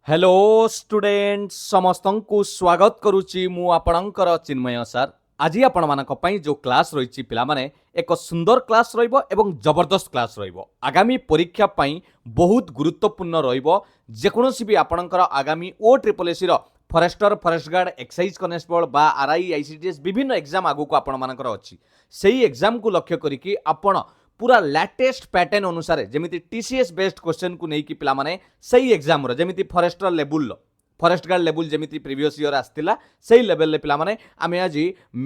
Hello student समस्त को स्वागत करुच्ची मु आपणकर चिन्मय सर। आज आपण मानक पई जो क्लास रही पिला माने एक सुंदर क्लास रहिबो एवं जबरदस्त क्लास रहिबो। आगामी परीक्षा पई बहुत गुरुत्वपूर्ण रहिबो। जेकोसी भी आपणकर आगामी ओ ट्रिपल एसी रो forester forest guard excise constable बा आरआई आईसीटीएस विभिन्न एग्जाम आगु को आपण मानकर अछि। सेही एग्जाम को लक्ष्य करिकि आपण पूरा लेटेस्ट पैटर्न अनुसार जमी टीसीएस बेस्ड क्वेश्चन को लेकिन पिला माने सही एग्जाम जमी forester level forest guard level जमी प्रीवियस ईयर आसला से लेवल ले पिला माने आमे आज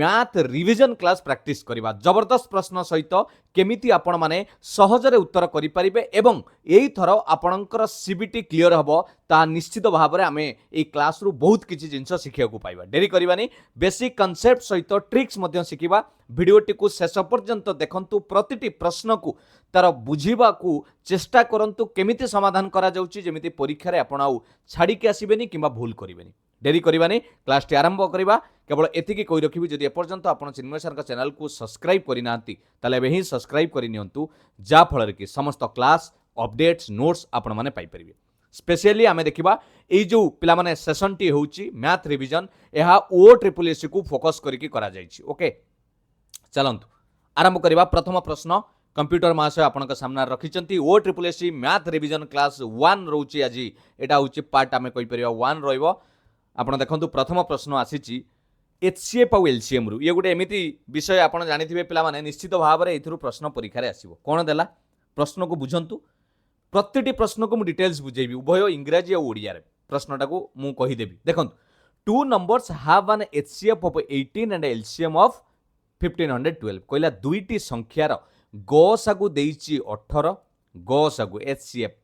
मैथ रिवीजन क्लास प्रैक्टिस करबा। जबरदस्त प्रश्न सहित केमिति आपण माने सहजरे उत्तर करि परिबे एवं एई थरो आपणकर सीबीटी क्लियर हबो ता निश्चित भाबरे आमे ए क्लास रु बहुत किछि जिंस शिखिया को पाइबा। डेरी करबानी बेसिक कांसेप्ट सहित ट्रिक्स मध्य शिखिबा। भिडियोटी को शेष पर्यंत देखंतु प्रतिटी प्रश्न को तार बुझीबा को चेष्टा करंतु केमिति समाधान करा जाउची जेमिति परीक्षा रे आपण आउ छाडी के आसीबेनी किंबा भूल करिवेनी। डेरी करबानी क्लास टी आरंभ करिबा। केवल एतिकी कहि रखिबि जदि एपर्यंत आपण चिन्मय सर का चैनल को सब्सक्राइब करि नांती ताले एबे ही सब्सक्राइब करि नियंतु जा फଳରେ कि समस्त क्लास अपडेट्स नोट्स आपण माने पाइ परिबे। स्पेशली आमे देखिबा एई जो पिला माने सेशन टी होउची मैथ रिवीजन एहा ओ ट्रिपल एसी को फोकस करिकि करा जायछि। ओके चलंतु आरंभ करवा। प्रथम प्रश्न कंप्यूटर महाशय आपन सामने रखिंट O triple S C math revision class 1 रोचे। आज एटा हूँ पार्ट आम कहीपर 1 रहा। देखो प्रथम प्रश्न आसी एचसीएफ आउ एलसीएम रु ये गोटे एमती विषय आप जानी पिला माने निश्चित भाव में ये प्रश्न परीक्षा आसो कौन देला प्रश्न को बुझंतु। प्रति प्रश्न को मुझे डिटेल्स बुझेबी उभय इंग्राजी और ओडिया प्रश्नटा को मुझे कहीदेवी। देखो two numbers have an HCF of 18 and LCM of 1512 कहला दुईटी संख्यार गसागु देइछि 18 गसागु एचसीएफ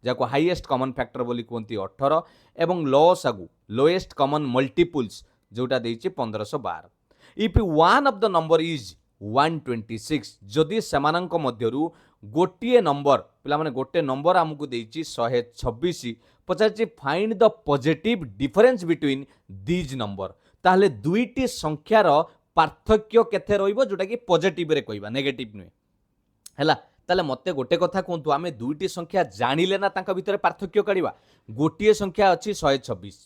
जाको हाईएस्ट कॉमन फैक्टर बोली कहते 18 एवं लसागु लोएस्ट कॉमन मल्टीपल्स जोटा देइछि 1512। If one of the number is 126 जदि सेमानंक मध्यरु गोटिए नंबर पिला माने गोटे नंबर हमकु देइछि 126 पचाछि find the positive difference between these number ताहले दुईटी संख्यार पार्थक्य केथे रहिबो जोटा कि पॉजिटिव रे कहबा नेगेटिव नुहे हैला। ताले मते गोटे कथा कहतु आमे दुईटी संख्या जानिले ना तांका भितर पार्थक्य काढिबा। गोटिए संख्या अछि 126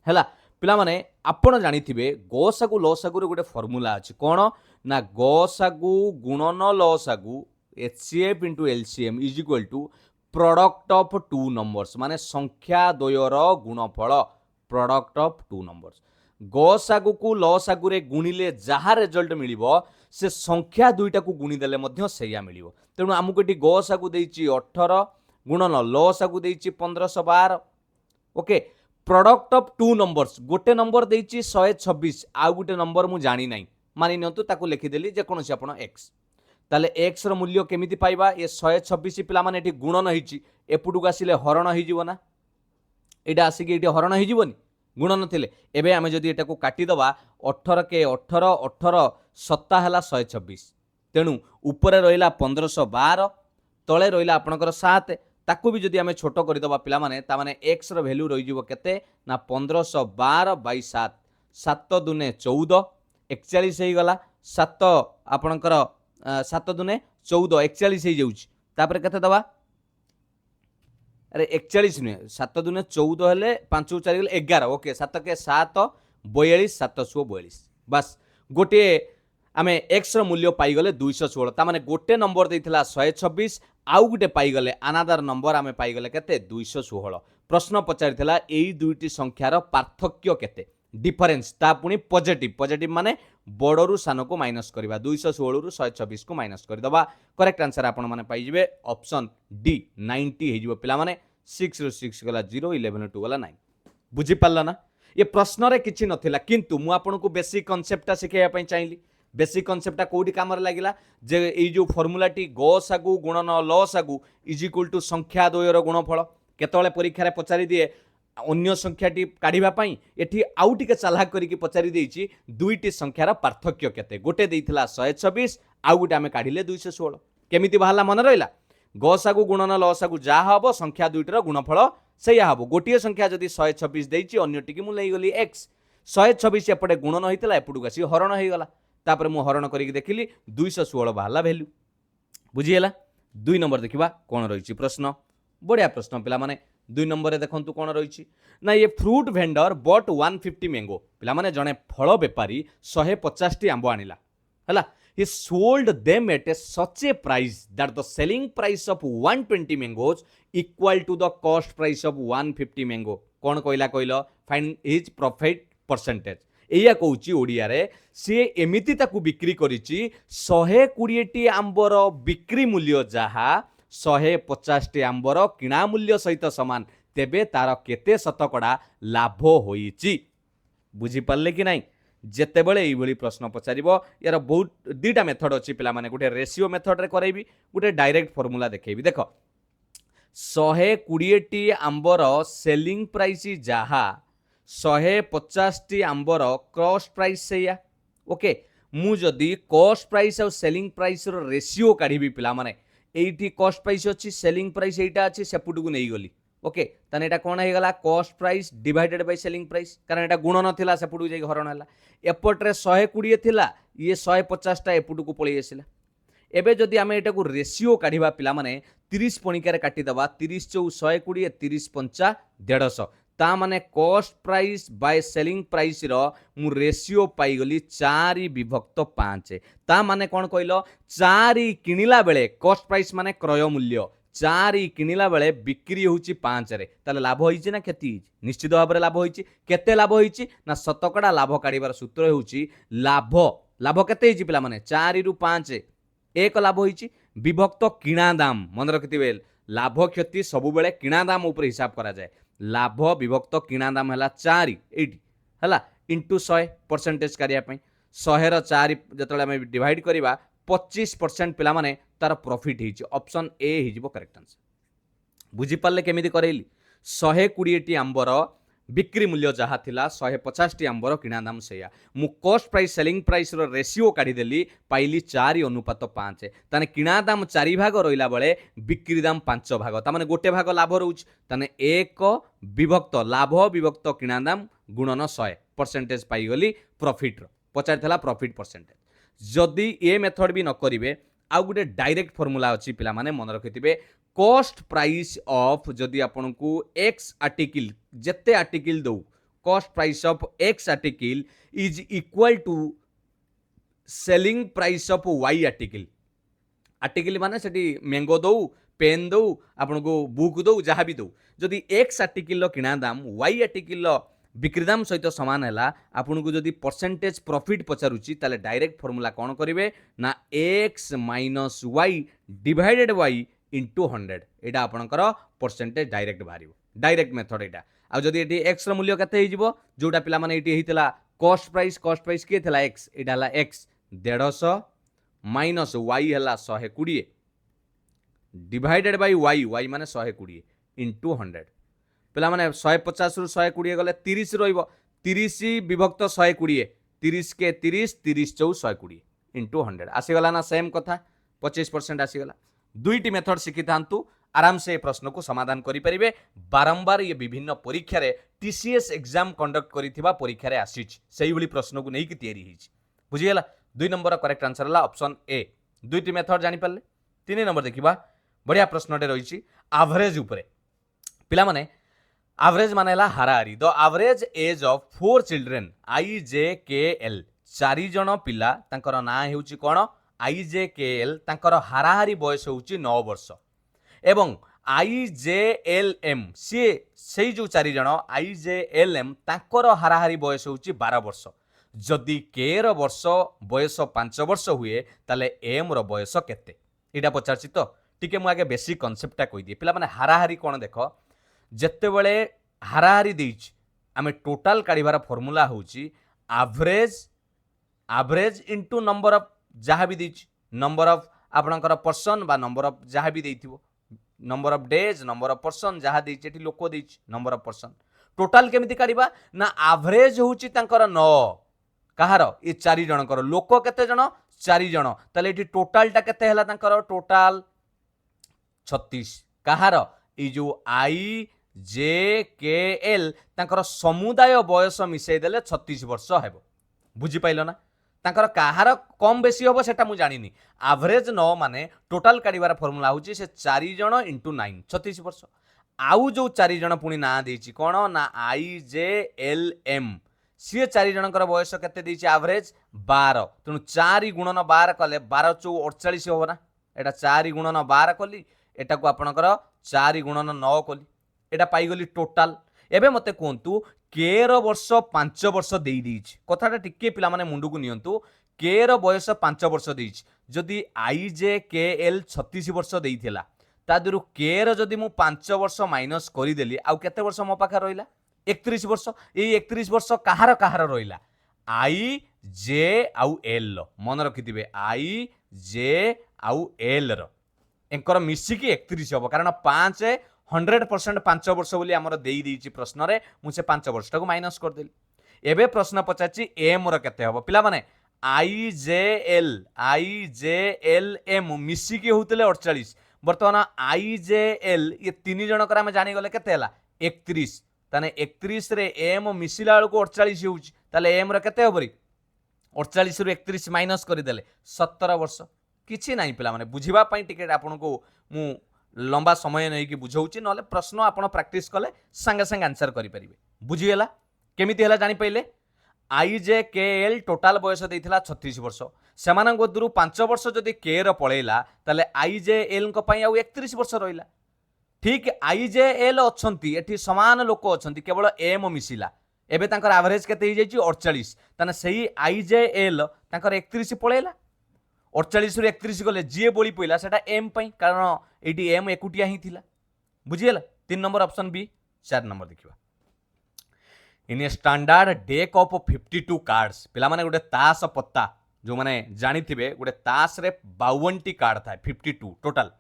हैला पिला माने आपण जानिथिबे गसागु लसागु रे गोटे फार्मूला अछि कोन ना गसागु गुणन लसागु HCF into LCM is equal to product of two numbers माने संख्या द्वयर गुणफल प्रोडक्ट ऑफ टू नंबर्स। गसागु को लसागु रे गुणिले जहा रिजल्ट मिलिबो से संख्या दुईटा को गुणिदेले मध्य सेया मिलिबो। तेणु आमको एटी गसागु देइछि 18 गुणन लसागु देइछि 1512। Okay product of two numbers गोटे नंबर देइछि 126 आउ गोटे नंबर मु जानि नाही मानि नियंतु ताको लिखि देली जे कोनोसी आपण x ताले x रो मूल्य केमिति पाइबा ए 126 पिला माने एटी गुणन हिछि एपुटुक आसिले हरण हि जीवना एटा आसी कि एटी हरण हि जीवनी गुणन थिले। एबे आमे जदि एटा को काटी दबा 18 के 18 18 सत्ता हला 126 तेणु ऊपर रहिला 1512 तळे रहिला आपनकर 7 ताकू भी जदि आमे छोट करि दबा पिला माने ता माने x रो वैल्यू रहि जीवो केते ना 1512 बाय 7 7 दुने 14 41 हे गला 7 आपनकर 7 दुने 14 41 हे जाउची तापर केते दबा अरे 41 नुहे 7 दुने 14 हेले 5 4 गले 11 ओके 7 के 7 42 742 बस गोटे आमे x रो मूल्य पाई गले 216 ता माने गोटे नंबर देइथिला 126 आउ गोटे पाई गले अनादर नंबर आमे पाई गले केते 216। प्रश्न पचारिथिला एई दुईटी संख्यार पार्थक्य केते डिफरेंस ता पुनी पॉजिटिव पॉजिटिव माने बड़रू सान को माइनस करबा 216 रु 126 को माइनस कर दबा। करेक्ट आंसर आपण माने पाई जिवे ऑप्शन डी 90 हे जिवो पिला माने 6 रु 6 गला 0 11 रु 2 गला 9 बुझी पारला ना। ये प्रश्न रे किछि नथिला किंतु मु आपण को बेसिक कांसेप्टटा सिखाइया पई चाहिली। बेसिक कांसेप्टटा कोडी काम रे लागिला जे एई जो फार्मूलाटी गसागु गुणन लसागु इज इक्वल टू संख्या द्वयर गुणफल केतळे परीक्षा रे पचारि दिए अन्य संख्याटी काढिबा पई एठी आउ टिके चालाक करिकि पचारि देइछि दुईटी संख्यार पार्थक्य केते गोटे देइथिला 126 आउ गोटे आमे काढिले 216 केमिति बाहला मन रहिला गसागु गुणन लसागु जा हबो संख्या दुईटर गुणफल सेया हबो। गोटिए संख्या जदि 126 देइछि अन्यटी कि मु लई गली x 126 एपटे गुणन होइतिला एपटुक आसी हरण होई गला तापर मु हरण करिकि देखिली 216 बाहला वैल्यू बुझी हैला। 2 नंबर देखिबा कोन रहिछि प्रश्न बढ़िया प्रश्न पिला माने दुई नंबर देखु कौन रही ना ये फ्रूट भेंडर बट 150 मैंगो पिला माने जड़े फल बेपारी 150 टी आंब आनिला है he sold them at a such a price that the selling price of 120 mangoes equal to the cost price of 150 mango कौन कहला कहल फाइंड हिज प्रॉफिट परसेंटेज एया कहूची ओडिया रे सी एमिति ताकू बिक्री करिची 120 टी आंबर बिक्री मूल्य जहा 150 टी आंबर किणा मूल्य सहित समान तेबे तार केते शतकड़ा लाभ होईची बुझी पारले कि नहीं जेतेबेले ये प्रश्न पचारिबो यार बहुत दुईटा मेथड अच्छी पिला माने गोटे रेशियो मेथड रे करैबी गोटे डायरेक्ट फॉर्मूला देखेबी देख 120 टी आंबर सेलिंग प्राइस जहा 150 टी आंबर कॉस्ट प्राइस सेया ओके मु जदी कॉस्ट प्राइस और सेलिंग प्राइस रो रेशियो काढिबी पिला माने एठी कॉस्ट प्राइस अच्छी सेलिंग प्राइस एटा अच्छी सेपुटू नहीं गली ओके ताने एटा कोन हे गला cost price divided by selling price कारण एटा गुण नथिला सेपुटू जे हरण हला एपटरे 120 थिला ये 150 टा एपुटू को पळी आसिला एबे जदि आमे एटा को रेशियो काढिबा पिला माने 30 पणिकारे काटी दबा 30 चौ 120 30 पंचा 150 ता माने cost price by selling price रो मु रेशियो पाई गली 4 विभक्त 5 ता माने कोन कहलो 4 किनिला बेले कॉस्ट प्राइस माने क्रय मूल्य 4 किनिला बेले बिक्री होची 5 रे ताले लाभ होईची ना क्षति होईची निश्चित भाव लाभ होईची केते लाभ होईची ना शतकड़ा लाभ काढिबार सूत्र होची लाभ लाभ केते होईची पिला माने 4 रु 5 एक लाभ होईची विभक्त किणा दाम मन रखिथिबे लाभ क्षति सब बेले किणा दाम ऊपर हिसाब करा जाए लाभ विभक्त किणा दाम हला 4 एटी हला इंटू 100% करिया पई 100 रो 4 जतले हम डिवाइड करिबा 25% पिला माने तार प्रॉफिट हिची ऑप्शन ए हिजबो करेक्ट आंसर बुझी पारले केमिति करैली 120 टी आंबर बिक्री मूल्य जहा थिला 150 टी आंबर किणा दाम सेया मु cost price selling price row ratio काढी देली पाइली 4 अनुपात 5 ताने किणा दाम 4 भाग रहिला बेले बिक्री दाम 5 भाग ता माने गोटे भाग लाभ रहउछ ताने 1 विभक्त लाभ विभक्त किणा दाम गुणन 100% पाई गली प्रॉफिट रो पचार थिला प्रॉफिट परसेंटेज जदि ए मेथड भी न करिवे आउ गोटे डायरेक्ट फॉर्मूला अच्छी पिला माने मन रखिथिबे कॉस्ट प्राइस ऑफ जदि आपन को एक्स आर्टिकल जेते आर्टिकल दो cost price of X article is equal to selling price of Y article article माने सेठी मैंगो दो पेन दो आपन को बुक दो जहाँ भी दो जदि एक्स आर्टिकल किणा दाम वाई आर्टिकल बिक्री दाम सहित सामान है आपन को जदि परसेंटेज प्रॉफिट पचारुची ताले डायरेक्ट फॉर्मूला कौन करेंगे ना X minus Y divided Y into 100 एटा आपनकर परसेंटेज डायरेक्ट बाहर डायरेक्ट मेथड एटा आ जदि एटी एक्स रो मूल्य केते हिजिबो जोटा पिला माने एटी हितला कॉस्ट प्राइस के थिला एक्स एटा हला एक्स 150 माइनस वाई हला 120 डिवाइडेड बाय वाई वाई माने 120 इंटू 100 पिला माने 150 रु 120 गले 30 रहिबो 30 विभक्त 120 30 के 30 30 चौ 120 इंटू 100 आसीगला ना सेम कथा 25% आसीगला दुईटी मेथड शिखी थांतु आराम से प्रश्न को समाधान करि परिबे बारंबार ये विभिन्न परीक्षा रे टीसीएस एग्जाम कंडक्ट करिथिबा परीक्षा रे आसीछि सेही भली प्रश्न को नै कि तयारी हिछि बुझियला 2 नंबर करेक्ट आंसर हला ऑप्शन ए दुईटी मेथड जानि पाले 3 नंबर देखिबा बढ़िया प्रश्नटे रहिछि एवरेज उपरे पिला माने एवरेज माने हला हाराहारी the average age of 4 children I J K L 4 जण पिला तांकर ना हेउछि कोन आईजेकेएल तांकर हाराहारी बयस होउची 9 वर्ष एवं आईजेएलएम से जो 4 जण आईजेएलएम तांकर हाराहारी बयस होउची 12 वर्ष जदि के रो वर्ष बयस 5 वर्ष हुए ताले एम रो बयस केते एटा पचारछि तो टिके मु आगे बेसिक कांसेप्टटा कहि दि पिला माने हाराहारी कोन देखो जत्ते बेले हाराहारी देइछि आमे टोटल काढिबार फार्मूला होउची एवरेज इनटू नंबर ऑफ जहाँ भी देछि नंबर ऑफ आपणकर पर्सन बा नंबर ऑफ जहाँ भी देथिबो number of days number of person जहाँ देछि एठी लोक देछि नंबर ऑफ पर्सन टोटल केमिति काढिबा ना एवरेज होउची तांकर 9 कहार ये 4 जनकर लोक केते जण 4 जण ताले एठी टोटलटा केते हला तांकर टोटल 36 कहार ए जो आई जे के एल तांकर समुदाय बयस मिसई देले 36 वर्ष हेबो बुझी पाइलो ना तांकर काहार कम बेसी होबो सेटा मु जानिनी एवरेज 9 माने टोटल काढिबार फार्मूला होची से 4 जण इंटू 9 36 वर्ष आउ जो 4 जण पुणी ना देछि कोन ना IJLM सी 4 जनकर बयस केते देछि एवरेज 12 तेणु 4 गुणन 12 कले 12 चौ 48 हो ना एटा 4 गुणन 12 कली एटा को आपनकर 4 गुणन 9 कली एटा पाई गली टोटल एबे मते कोंतु के रो वर्ष 5 वर्ष देई देछि कथाटा टिके पिला माने मुंडू को नियंतु के रो बयस 5 वर्ष देछि जदि IJKL 36 वर्ष देइथिला ता दुरु के रो जदि मु 5 वर्ष माइनस करि देली आउ केते वर्ष मो पाखा रहिला 31 वर्ष ए 31 वर्ष कहार कहार रहिला IJ आउ L मन रखिथिबे IJ आउ L रो एंकर मिसिकी 31 हबो कारण 5 100% 5 वर्ष बोली हमर देई देछि प्रश्न रे मु से 5 वर्ष को माइनस कर देली एबे प्रश्न पचाछि M रो केते हबो पिला माने IJLM मिसिकी होतले 48 बर्तमान IJL ये 3 जनकर आम जानी गले केते हला 31 ताने 31 रे M मिसिला को 48 होउची ताले M रो केते हबरी 48 रु 31 माइनस कर देले 17 वर्ष किछि नाही पिला माने बुझिबा पई टिकेट आपन को मु लंबा समय नहीं कि बुझाऊँ ना प्रश्न आप प्रैक्टिस कले सांगे सांगे आंसर करें बुझीगला केमिति हला जानी पाइले IJKL टोटाल बयस देइथिला 36 वर्ष से 5 वर्ष जदि के रो पळेला ताले IJL को पई आउ 31 वर्ष रहिला ठीक IJL अछंती एठी समान लोक अछंती केवल M मिसिला एबे तांकर एवरेज केते हो जाइछि 48 ताने सही IJL तांकर 31 पळेला 48 रु 31 गले जी बोली पइला सेटा M पई कारण एटी M एकुटिया ही थिला बुझियला 3 नंबर ऑप्शन बी 4 नंबर देखिबा इन a standard deck of 52 cards पिला माने गोटे तास पत्ता जो माने जानी थिबे गोटे तास रे 52 टी कार्ड था 52 total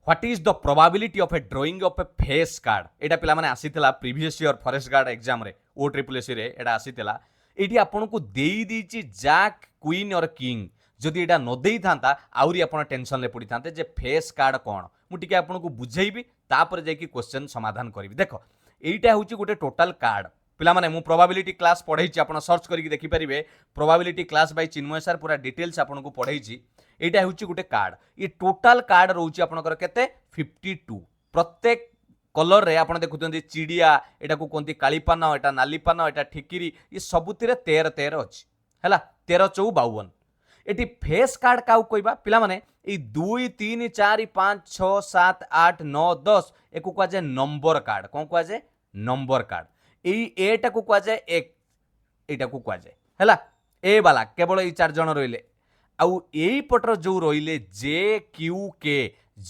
what is the probability of a drawing of a face card एटा पिला माने आसीथिला previous year forest guard exam रे OSSC रे एटा आसीथिला एटी आपन को देई दीची जैक क्वीन और किंग जदि एटा न देई थांता आउरी आपण टेंशन ले पड़ी थांते जे फेस कार्ड कोन मु टिके आपन को बुझेइबी तापर जे कि क्वेश्चन समाधान करिवि देखो एटा होची गोटे टोटल कार्ड पिला माने मु प्रोबेबिलिटी क्लास पढैछि आपण सर्च करिक देखि परिबे प्रोबेबिलिटी क्लास बाय चिन्मय सर पूरा डिटेल्स आपण को पढैछि एटा होची गोटे कार्ड ये टोटल कार्ड रहउछि आपनकर केते 52 प्रत्येक कलर रे आपण देखुतंदी चिड़िया एटा को कोंती काली पान एटा नाली पान एटा ठिकिरी ये सबुतिरे 13 13 अछि हैला 13 4 52 एटी फेस कार्ड काउ कहबा पिला माने ए 2 3 4 5 6 7 8 9 10 एको को जे नंबर कार्ड कोन को जे नंबर कार्ड ए एटा को जाए एक एटा को जाए हैला ए वाला केवल ए 4 जण रहिले आउ एई पटर जो रहिले जे क्यू के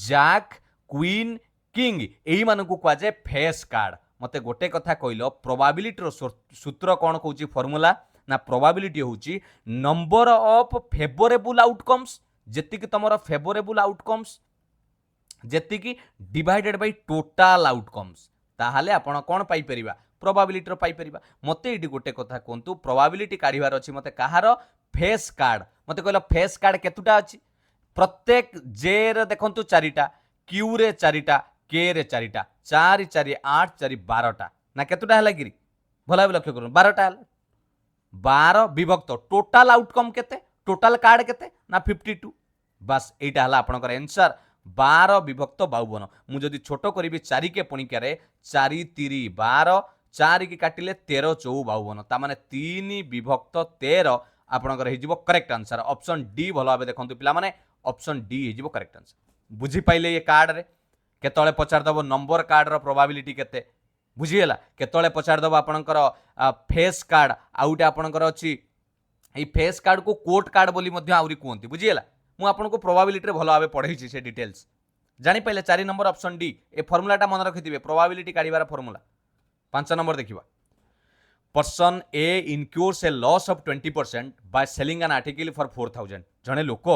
जैक क्वीन किंग एई मानन को जाए फेस कार्ड मते गोटे कथा कहलो प्रोबेबिलिटी रो सूत्र कोन कहूची फार्मूला ना प्रोबेबिलिटी होची नंबर ऑफ फेवरेबल आउटकम्स जेति कि तमरो फेवरेबल आउटकम्स जेति कि डिवाइडेड बाय टोटल आउटकम्स ताहाले आपण कोन पाई परिबा प्रोबेबिलिटी रो पाई परिबा मते एडी गोटे कथा कोंतु प्रोबेबिलिटी काढिबार अछि मते कहार फेस कार्ड मते कहलो फेस कार्ड केतुटा अछि प्रत्येक जे रे देखंतु चारिटा क्यू रे चारिटा के रे चारिटा 4 4 8 4 12टा ना केतुटा हला गिरी भला लक्ष्य करू 12टा हला 12 विभक्त टोटल आउटकम केते टोटल कार्ड केते ना 52 बस एटा हला आपनकर आंसर 12 विभक्त 52 मु जदि छोटो करिबि 4 के पणिका रे 4 3 12 4 की काटिले 13 4 52 ता माने 3 विभक्त 13 आपनकर हे जिवो करेक्ट आंसर ऑप्शन डी भलो आबे देखंतु पिला माने ऑप्शन डी हे जिवो करेक्ट आंसर बुझी पाइले ये कार्ड रे केतळे पचार दबो नंबर कार्ड रो प्रोबेबिलिटी केते बुझीगला केतळे पचार दबो आपनकर फेस कार्ड आउटे आपनकर अछि ए फेस कार्ड को कोट कार्ड बोली मध्ये आउरी कोंती बुझीगला मु आपनको प्रोबेबिलिटी रे भलो आबे पढैछि से डिटेल्स जानि पाइले 4 नंबर ऑप्शन डी ए फार्मूलाटा मन रखिथिबे प्रोबेबिलिटी काढिबार फार्मूला 5 नंबर देखिबा person a incurs a loss of 20% by selling an article for 4000 जणे लोक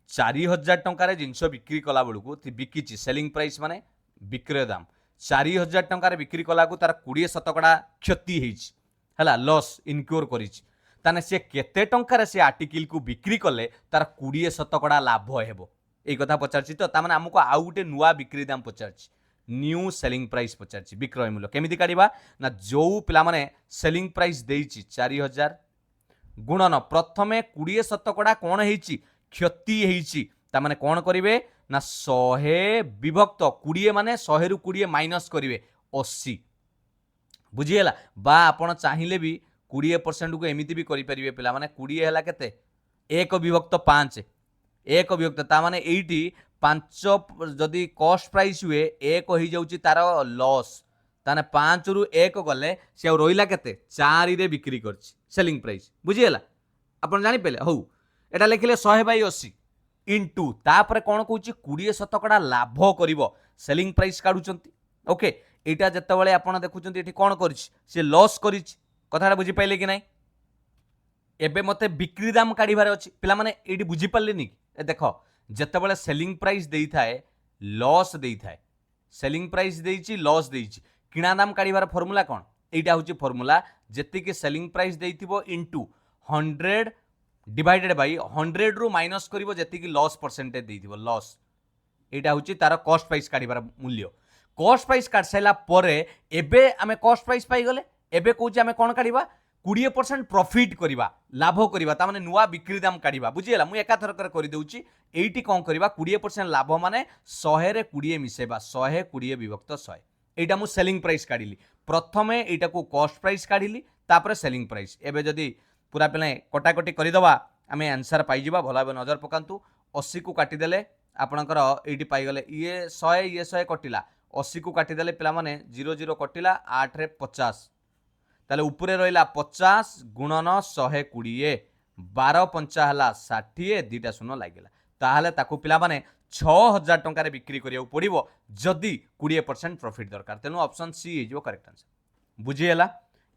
4000 टंका रे जिंस बिक्री कला बेलू बिकिची सेलिंग प्राइस माने विक्रय दाम 4000 टंका रे बिक्री कला को तार 20% क्षति हेछि हला लॉस इनक्योर करिछि ताने से केते टंका रे से आर्टिकल को बिक्री कले तार 20% लाभ हेबो एई कथा पचारछि तो तामाने हमको आउ गुटे नुवा बिक्री दाम पचारछि न्यू सेलिंग प्राइस पचारछि विक्रय मूल्य केमिति काढिबा ना जो पिला माने सेलिंग प्राइस देइछि 4000 गुणन प्रथमे 20% कोन हेछि क्षति हेछि ता माने कोन करिवे ना 100 विभक्त 20 माने 100 रु 20 माइनस करेंगे 80 बुझीगला बा आपण चाहिए भी 20% को एमती भी करेंगे पिला माने 20 है केते 1 विभक्त 5 1 विभक्त ता माने एटी 5 जदि कॉस्ट प्राइस हुए 1 हो जाउची तार लॉस ताने 5 रु 1 गले से रहिला केते 4 रे बिक्री करछि सेलिंग प्राइस बुझीगला आपण जानि पेले हौ एटा लिखिले 100/80 इनटू तापर कोन कहूची 20% लाभ करिवो सेलिंग प्राइस काढुचंती ओके एटा जत्तबेले आपण देखुचंती एठी कोन करछि से लॉस करिछि कथाटा बुझी पाइले कि नाही एबे मते बिक्री दाम काढिबार अछि पिला माने एठी बुझी पालेनी कि देखो जत्तबेले सेलिंग प्राइस देई थाए लॉस देई थाए सेलिंग प्राइस देइछि लॉस देइछि किणा दाम काढिबार फार्मूला कोन एटा होछि फार्मूला जेति कि सेलिंग प्राइस देइथिबो इनटू 100 डिवाइडेड बाय 100 रु माइनस करिवो जेति कि लॉस परसेंटेज देइथिबो लॉस एटा होछि तार कॉस्ट प्राइस काढिबार मूल्य कॉस्ट प्राइस काढ सैला परे एबे आमे कॉस्ट प्राइस पाई गले एबे कहूछि आमे कोन काढिबा 20% प्रॉफिट करिबा लाभ करिबा ता माने नुवा बिक्री दाम काढिबा बुझियला मु एका थरकर करि दउछि एठी कोन करिबा 20% लाभ माने 100 रे 20 मिसेबा 100 20 विभक्त 100 एटा मु सेलिंग प्राइस काढिली प्रथमे एटा को कॉस्ट प्राइस काढिली तापर सेलिंग प्राइस एबे जदी पूरा पले कटाकटी करि दबा आमे आंसर पाई जिबा भला नजर पकांतु 80 को काटी देले आपनकर एठी पाई गले ये 100 कटिला 80 को काटी देले पिला माने 00 कटिला 8 रे 50 ताले ऊपरे रहिला 50 गुणन 120 12 पंचा हला 60 दुईटा शून्य लागिला ताहले ताकू पिला माने 6000 टंका रे बिक्री करिया पड़िबो जदी 20% प्रॉफिट दरकार तेनु ऑप्शन सी हे जो करेक्ट आंसर बुझियला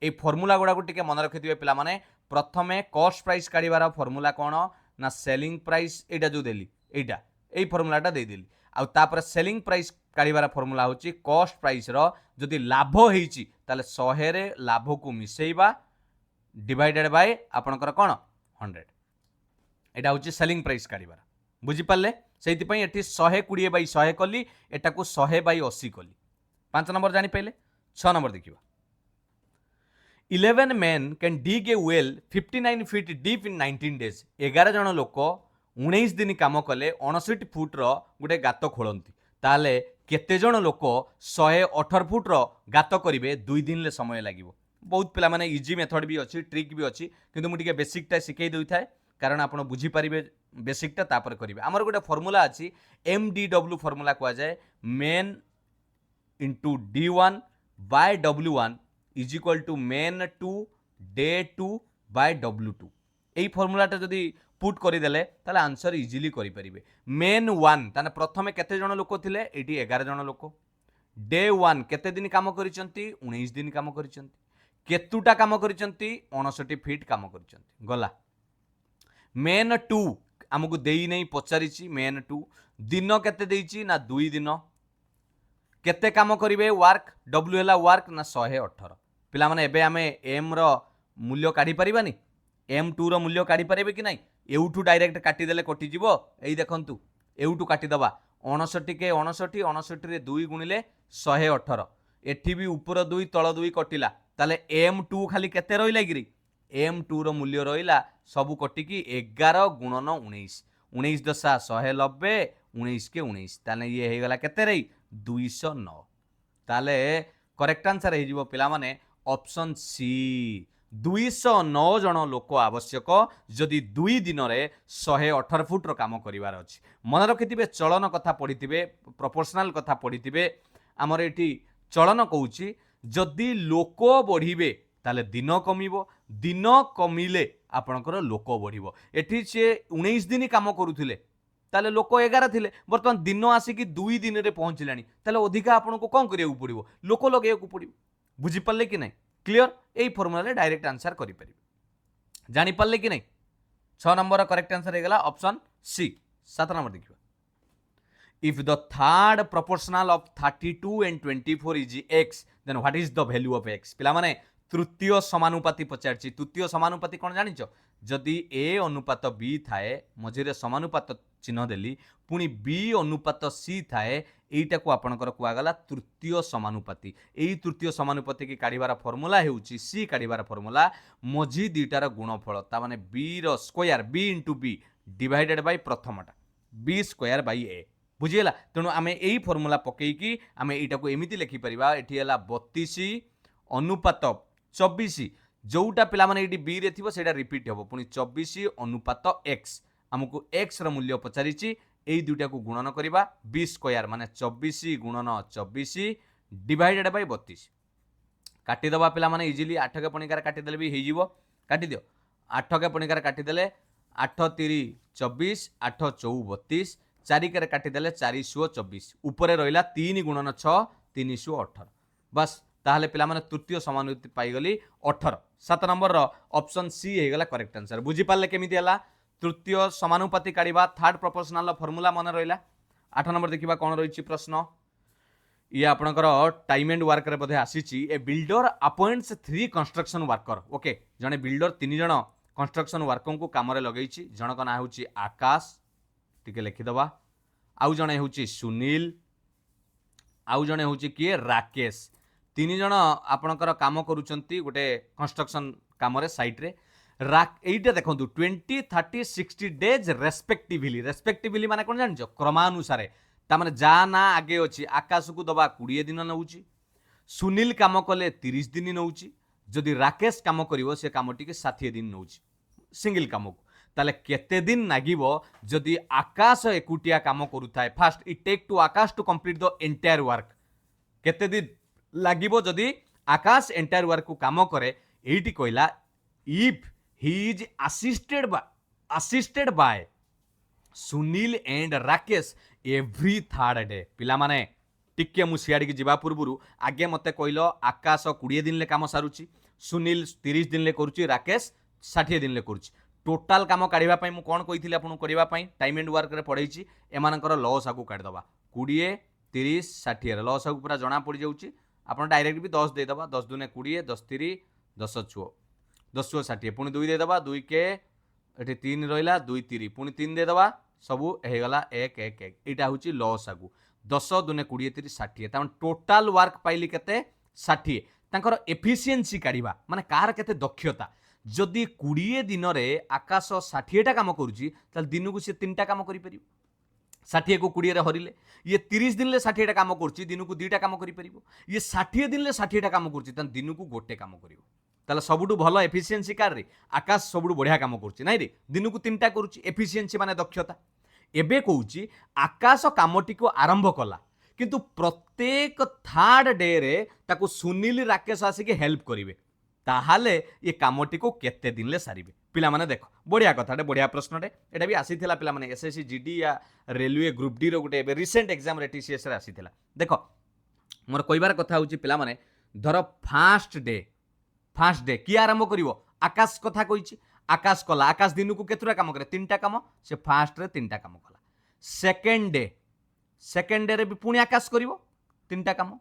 ए फार्मूला गुडा को टिके मन रखिथिबे पिला माने प्रथमे कॉस्ट प्राइस काढिबार फार्मूला कोन ना सेलिंग प्राइस एटा जो देली एटा एई फार्मूलाटा दे देली आ तापर सेलिंग प्राइस काढिबार फार्मूला होची कॉस्ट प्राइस रो जदी लाभ हेइची ताले 100 रे लाभ को मिसेइबा डिवाइडेड बाय आपनकर कोन 100 एटा होची सेलिंग प्राइस काढिबार बुझी पाले सेति पई एठी 120/100 कली एटा को 100/80 कली 5 नंबर जानि पहिले 6 नंबर देखिबा 11 men can dig a well 59 feet deep in 19 days 11 जन लोक 19 दिन काम कले 59 फुट रो गोटे गात खोलती ताले केते जन लोक 118 फुट रो गात करिवे 2 दिन ले समय लागिवो बहुत पिला माने इजी मेथड भी अछि ट्रिक भी अछि किंतु मु टिके बेसिक टा सिखै दउइ थाए कारण आपण बुझी पारिबे बेसिक टा तापर करिवे हमर गोटे फार्मूला अछि MDW फार्मूला कोआ जाय men into D1 by W1 is equal to men 2 day 2 by W2 एई फार्मूलाटा जदी पुट करि देले ताले आंसर इजीली करि परिबे मेन 1 ताने प्रथमे केते जण लोक थिले एटी 11 जण लोक डे 1 केते दिन काम करिसंती 19 दिन काम करिसंती केतुटा काम करिसंती 59 फीट काम करिसंती गला मेन 2 हमकु देई नै पचारिछि मेन 2 दिन केते देइछि ना 2 दिन केते काम करिवे वर्क W हला वर्क ना 118 पिला माने एबे आमे m रो मूल्य काढी परिबानी m2 रो मूल्य काढी परिबे कि नाही एउठू डायरेक्ट काटी देले कटि जिवो एई देखंतु एउठू काटी दबा 59 के 59 59 रे 2 गुणिले 118 एठी भी ऊपर 2 तळ 2 कटिला ताले m2 खाली केते रहिला गिरी m2 रो मूल्य रहिला सब कटि की 11 गुणन 19 19 दशा 190 19 के 19 ताले ये हे गला केते रे 209 ताले करेक्ट आंसर हे जिवो पिला माने ऑप्शन सी 209 जन लोक आवश्यक जदि 2 दिन रे 118 फुट रो काम करिवार अछि मन रखिथिबे चलन कथा पढिथिबे प्रोपोर्शनल कथा पढिथिबे हमर एठी चलन कहूची जदि लोक बढ़िबे ताले दिन कमिबो दिन कमिले आपनकर लोक बढ़िबो एठी से 19 दिन काम करूथिले ताले लोक 11 थिले वर्तमान दिन आसिकी 2 दिन रे पहुंचलानी ताले अधिका आपनको कोन करिया पड़िबो लोक लगेया पड़िबो बुझी पल्ले कि नहीं क्लियर एई फार्मूला डायरेक्ट आंसर करि परिबे जानि पल्ले कि नहीं 6 नंबर करेक्ट आंसर हे गला ऑप्शन सी 7 नंबर देखिबा if the third proportional of 32 and 24 is x then what is the value of x पिला माने तृतीय समानुपाती पचारछि तृतीय समानुपाती कोन जानिछ जदि a अनुपात b थाए मझिरे समानुपात चिन्ह देली पुनी b अनुपात c थाए एटा को आपनकर कुआ गला तृतीय समानुपाती एई तृतीय समानुपाती की काढिबार फार्मूला हेउची c काढिबार फार्मूला मझी दुईटार गुणफल ता माने b रो square b * b divided by प्रथमटा b स्क्वायर बाय a बुझीगला तेणु आम यही फर्मूला पकईकी आम यहाँ को एमती लिखिपर ये 32 अनुपात 24 जोटा पिला माने ये बी रे थिबो सेटा रिपीट हम पुणी 24 अनुपात एक्स आमको एक्स रो मूल्य पचारि यही दुईटा को गुणन करवा बी स्क्वायर माने 24 गुणन 24 डिवाइडेड बाय 32 काटिदेवा पिला माने इजिली 8 के पणिकार काटिदेले भी हो काटि दियो 8 के पणिकार काटिदेले 8 3 24 8 4 32 4 के काटिदेले 424 उपरे रहिला 3 गुणन 6 318 बस ताहले पिला माने तृतीय समानुपाती पाइगली 18 7 नंबर रो ऑप्शन सी हेगला करेक्ट आंसर बुझी पाले केमिति हला तृतीय समानुपाती काढिबा थर्ड प्रोपोर्शनल फॉर्मूला मन रहिला 8 नंबर देखिबा कोन रहिछि प्रश्न ये आपणकर टाइम एंड वर्क रे बधे आसीछि a builder appoints 3 construction worker okay जने बिल्डर 3 जण कंस्ट्रक्शन वर्कर को काम रे लगेछि जनक ना होछि आकाश टिके लिखि दबा आउ जने होछि सुनील आउ जने होछि किए राकेश 3 जण आपणकर काम करूचंती गोटे कंस्ट्रक्शन काम रे साइट रे এইটা দেখন্তু 20 30 60 डेज रेस्पेक्टिवली माने कोन जानछ क्रमानुसारे ता माने जा ना आगे अछि आकाश को दबा 20 दिन नउची सुनील काम कले 30 दिन नउची जदि राकेश काम करिवो से कामटी के 60 दिन नउची सिंगल काम को ताले केते दिन नागिवो जदि आकाश एकुटिया काम करूथाय fast it take to Akash to complete the entire work केते दिन लागिवो जदि आकाश एंटायर वर्क को काम करे एठी कहला if he is assisted by Sunil and Rakesh every third day पिला माने टिके मु सियाड़ी की जीवा पूर्व आगे मते कहलो आकाश 20 दिन ले काम सारुची सुनील 30 दिन ले करूची राकेश 60 दिन ले करूची टोटाल काम काढिबा पई मु कोन कहिथिले आपन करबा पई टाइम एंड वर्क रे पढैची एमानकर लॉस आगु काढ दबा 20 30 60 रे लॉस आगु पूरा जणा पड़ी जाउची आपन डायरेक्ट भी 10 दे दबा 10 दुने 20 10 3 10 6 10 60 पुणी 2 देदबा 2 के एठी 3 रहिला 2 3 पुणी 3 देदबा सबु हे गला 1 1 1 एटा होची लॉस आगु 10 दुने 20 3 60 ताम टोटल वर्क पाइली केते 60 तांकर एफिशिएंसी काढिबा माने कार केते दक्षता जदि 20 दिन रे आकाश 60 टा काम करूची त दिन को से 3 टा काम करि परिबो 60 को 20 रे हरिले ये 30 दिन ले 60 टा काम करूची दिन को 2 टा काम करि परिबो ये 60 दिन ले 60 टा काम करूची त दिन को गोटे काम करिवो ताला सबुठु भल एफिशिएंसी कार रे आकाश सबुठु बढ़िया काम करूची नाइ रे दिन को 3टा करूची एफिशिएंसी माने दक्षता एबे कहूची आकाश कामटी को आरंभ कला किंतु प्रत्येक थर्ड डे रे ताको सुनील राकेश आसिके हेल्प करिवे ताहाले ये कामटी को केते दिन ले सारिबे पिला माने देखो बढ़िया कथाटे बढ़िया प्रश्नटे एटा भी आसीथिला पिला माने एसएससी जीडी या रेलवे ग्रुप डी रो गुटे रिसेंट एग्जाम रे टीसीएस रे आसीथिला देखो मोर कहबार कथा होची पिला माने धर फर्स्ट डे कि आरंभ करिवो आकाश कथा कहिछि आकाश कला आकाश दिन को केतुरा काम करे 3टा काम से फर्स्ट रे 3टा काम कला सेकंड डे रे भी पुणी आकाश करिवो 3टा काम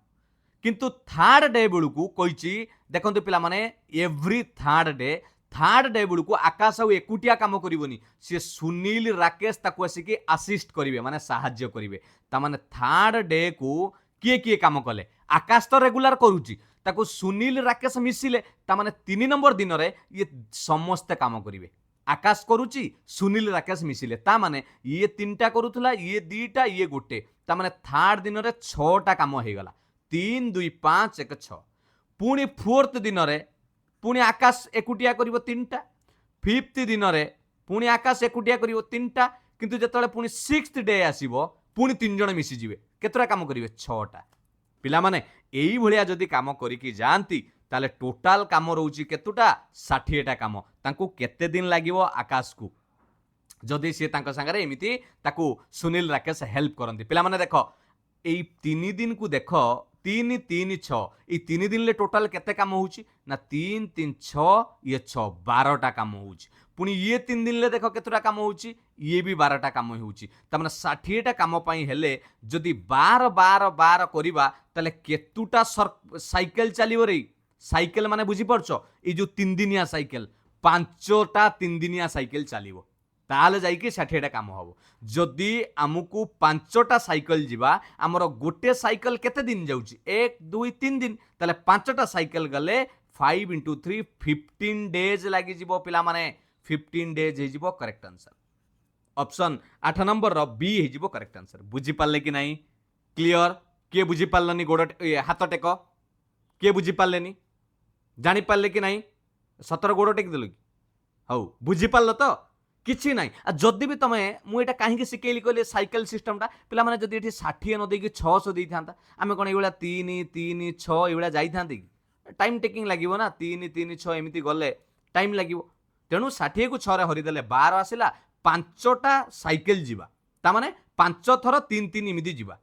किंतु थर्ड डे बेलू कही देखते पिला माने एवरी थर्ड डे बेलू आकाश आउ एकुटिया काम करनी सी सुनील राकेश ताकू आसिक आसिस्ट करेंगे माने साहाय्य करेंगे तामाने थर्ड डे को किए किए काम कले आकाश तो रेगुलर करुच्ची ताकू सुनील राकेश मिसिले तामाने 3 नंबर दिन रे ये समस्ते काम करेंगे आकाश करुच्ची सुनील राकेश मिसिले तामाने ये 3टा करूथला ये 2टा ये गोटे तामाने थर्ड दिन रे 6टा काम हो गला 3 2 5 1 6 पुणी फोर्थ दिन रे पुणी आकाश एकुटिया करिवो 3टा फिफ्थ दिन रे पुणी आकाश एकुटिया करिवो 3टा किंतु जेतले पुणी सिक्स्थ डे आसीबो पुणी 3 जण मिसी जिवे केतरा काम करिवे 6टा पिला माने एई भलिया जदी काम करिकि जानती ताले टोटाल काम रहउची केतुटा 60टा काम तांको केते दिन लागिवो आकाश को जदी से तांको संगे एमिति ताकू सुनील राकेश हेल्प करंती पिला माने देखो एई 3 दिन को देखो 3 3 6 ये 3 दिन ले टोटाल केते काम होउची ना 3 3 6 ये 6 12टा काम होउची पुणी ये 3 दिन ले देखो केतुटा काम होउची ये भी 12टा काम होउची त माने 60टा काम पई हेले जदी 12 12 12 करिबा तले केतुटा साइकिल चलिबो रे साइकिल माने बुझी परछो ए जो 3 दिनिया साइकिल 5टा 3 दिनिया साइकिल चलिबो ताले जाइके 60टा काम हबो जदि आमुकु 5टा साइकिल जिबा हमर गोटे साइकिल केते दिन जाउची 1 2 3 दिन ताले 5टा साइकिल गले 5 × 3 15 डेज लागि जिवो पिला माने 15 डेज हे जिवो करेक्ट आंसर ऑप्शन 8 नंबर रो बी हे करेक्ट आंसर। बुझी पाले कि नहीं? क्लियर? किए बुझी पारलनी? गोड़ हाथ टेक। किए बुझी पारलेनी? जानी पारले कि नहीं? सतर गोड़ टेक देलु कि? हाउ बुझी पारल तो किछि नाही। आ जदि भी तमे मु एटा काहे शिखेली कहले साइकिल सिस्टमटा पिला माने जदि एठी 60 न देकी 600 देई थांता आमे कोन एइबेला 3 3 6 एइबेला जाई थांती कि? टाइम टेकिंग लागिवो ना 3 3 6 एमिति गले टाइम लागिवो। तेणु 60 को 6 रे हरि देले 12 आसिला 5टा साइकिल जीवा ता माने 5 थर 3 3 एमिति जीवा।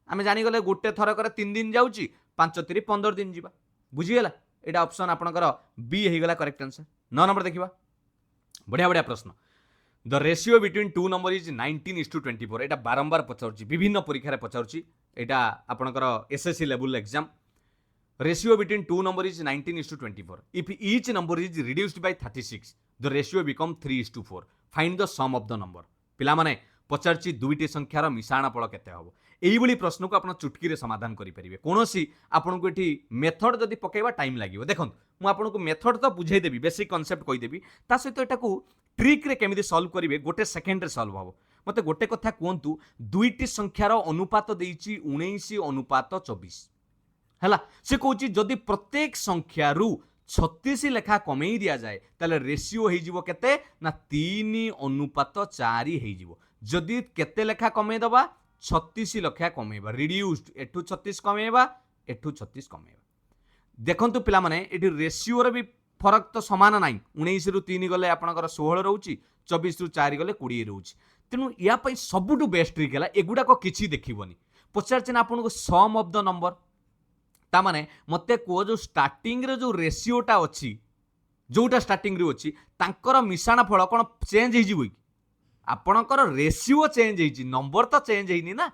आमे जानि गले गोटे थर करे 3 दिन जाउची 5 3 15 दिन जीवा। बुझी गेला? एटा ऑप्शन आपनकर बी हे गेला करेक्ट आंसर। 9 नंबर देखिबा। बढ़िया बढ़िया प्रश्न। The ratio between two number is 19:24। एटा बारंबार पचारुची विभिन्न परीक्षा रे पचारुची। एटा आपनकर SSC level exam. Ratio between two number is 19:24। If each number is reduced by 36 the ratio become 3:4। Find the sum of the number. पिला माने पचारची दुईटी संख्यार मिसाण फल केते हबो। एई भली प्रश्न को आपण चुटकी रे समाधान करि परिबे। कोनोसी आपण को एठी मेथड जदी पकेबा टाइम लागिवो। देखन मु आपण को मेथड तो बुझाई देबी, बेसिक कांसेप्ट कहि देबी, ता सहित एटा को ट्रिक रे केमिति सॉल्व करिवे गोटे सेकेंड रे सॉल्व हबो। मते गोटे कथा कोंतु दुईटी संख्यार अनुपात देइची 19:24 हैला। से कहूची जदि प्रत्येक संख्यारू 36 लेखा कमेई दिया जाए ताले रेशियो हे जिवो केते ना 3:4 हे जिवो। जदि केते लेखा कमेई दबा 36 लेखा कमेइबा रिड्यूस्ड एठू 36 कमेइबा एठू 36 कमेइबा। देखंतु पिला माने एठी रेशियो रे भी फरक तो समान नाही। 19 रु 3 गले आपनकर 16 रहउची, 24 रु 4 गले 20 रहउची। तेनु या पई सबुटु बेस्ट ट्रिक हैला एगुडा को किछि देखिबोनी। पचारछन आपनको सम ऑफ द नंबर ता माने मते को जो स्टार्टिंग रे जो रेशियोटा अछि जोटा स्टार्टिंग रे अछि तांकर मिसाण फल कोन चेंज हे जिवो कि? आपणकर रेशियो चेंज हे नंबर तो चेंज हेनी ना।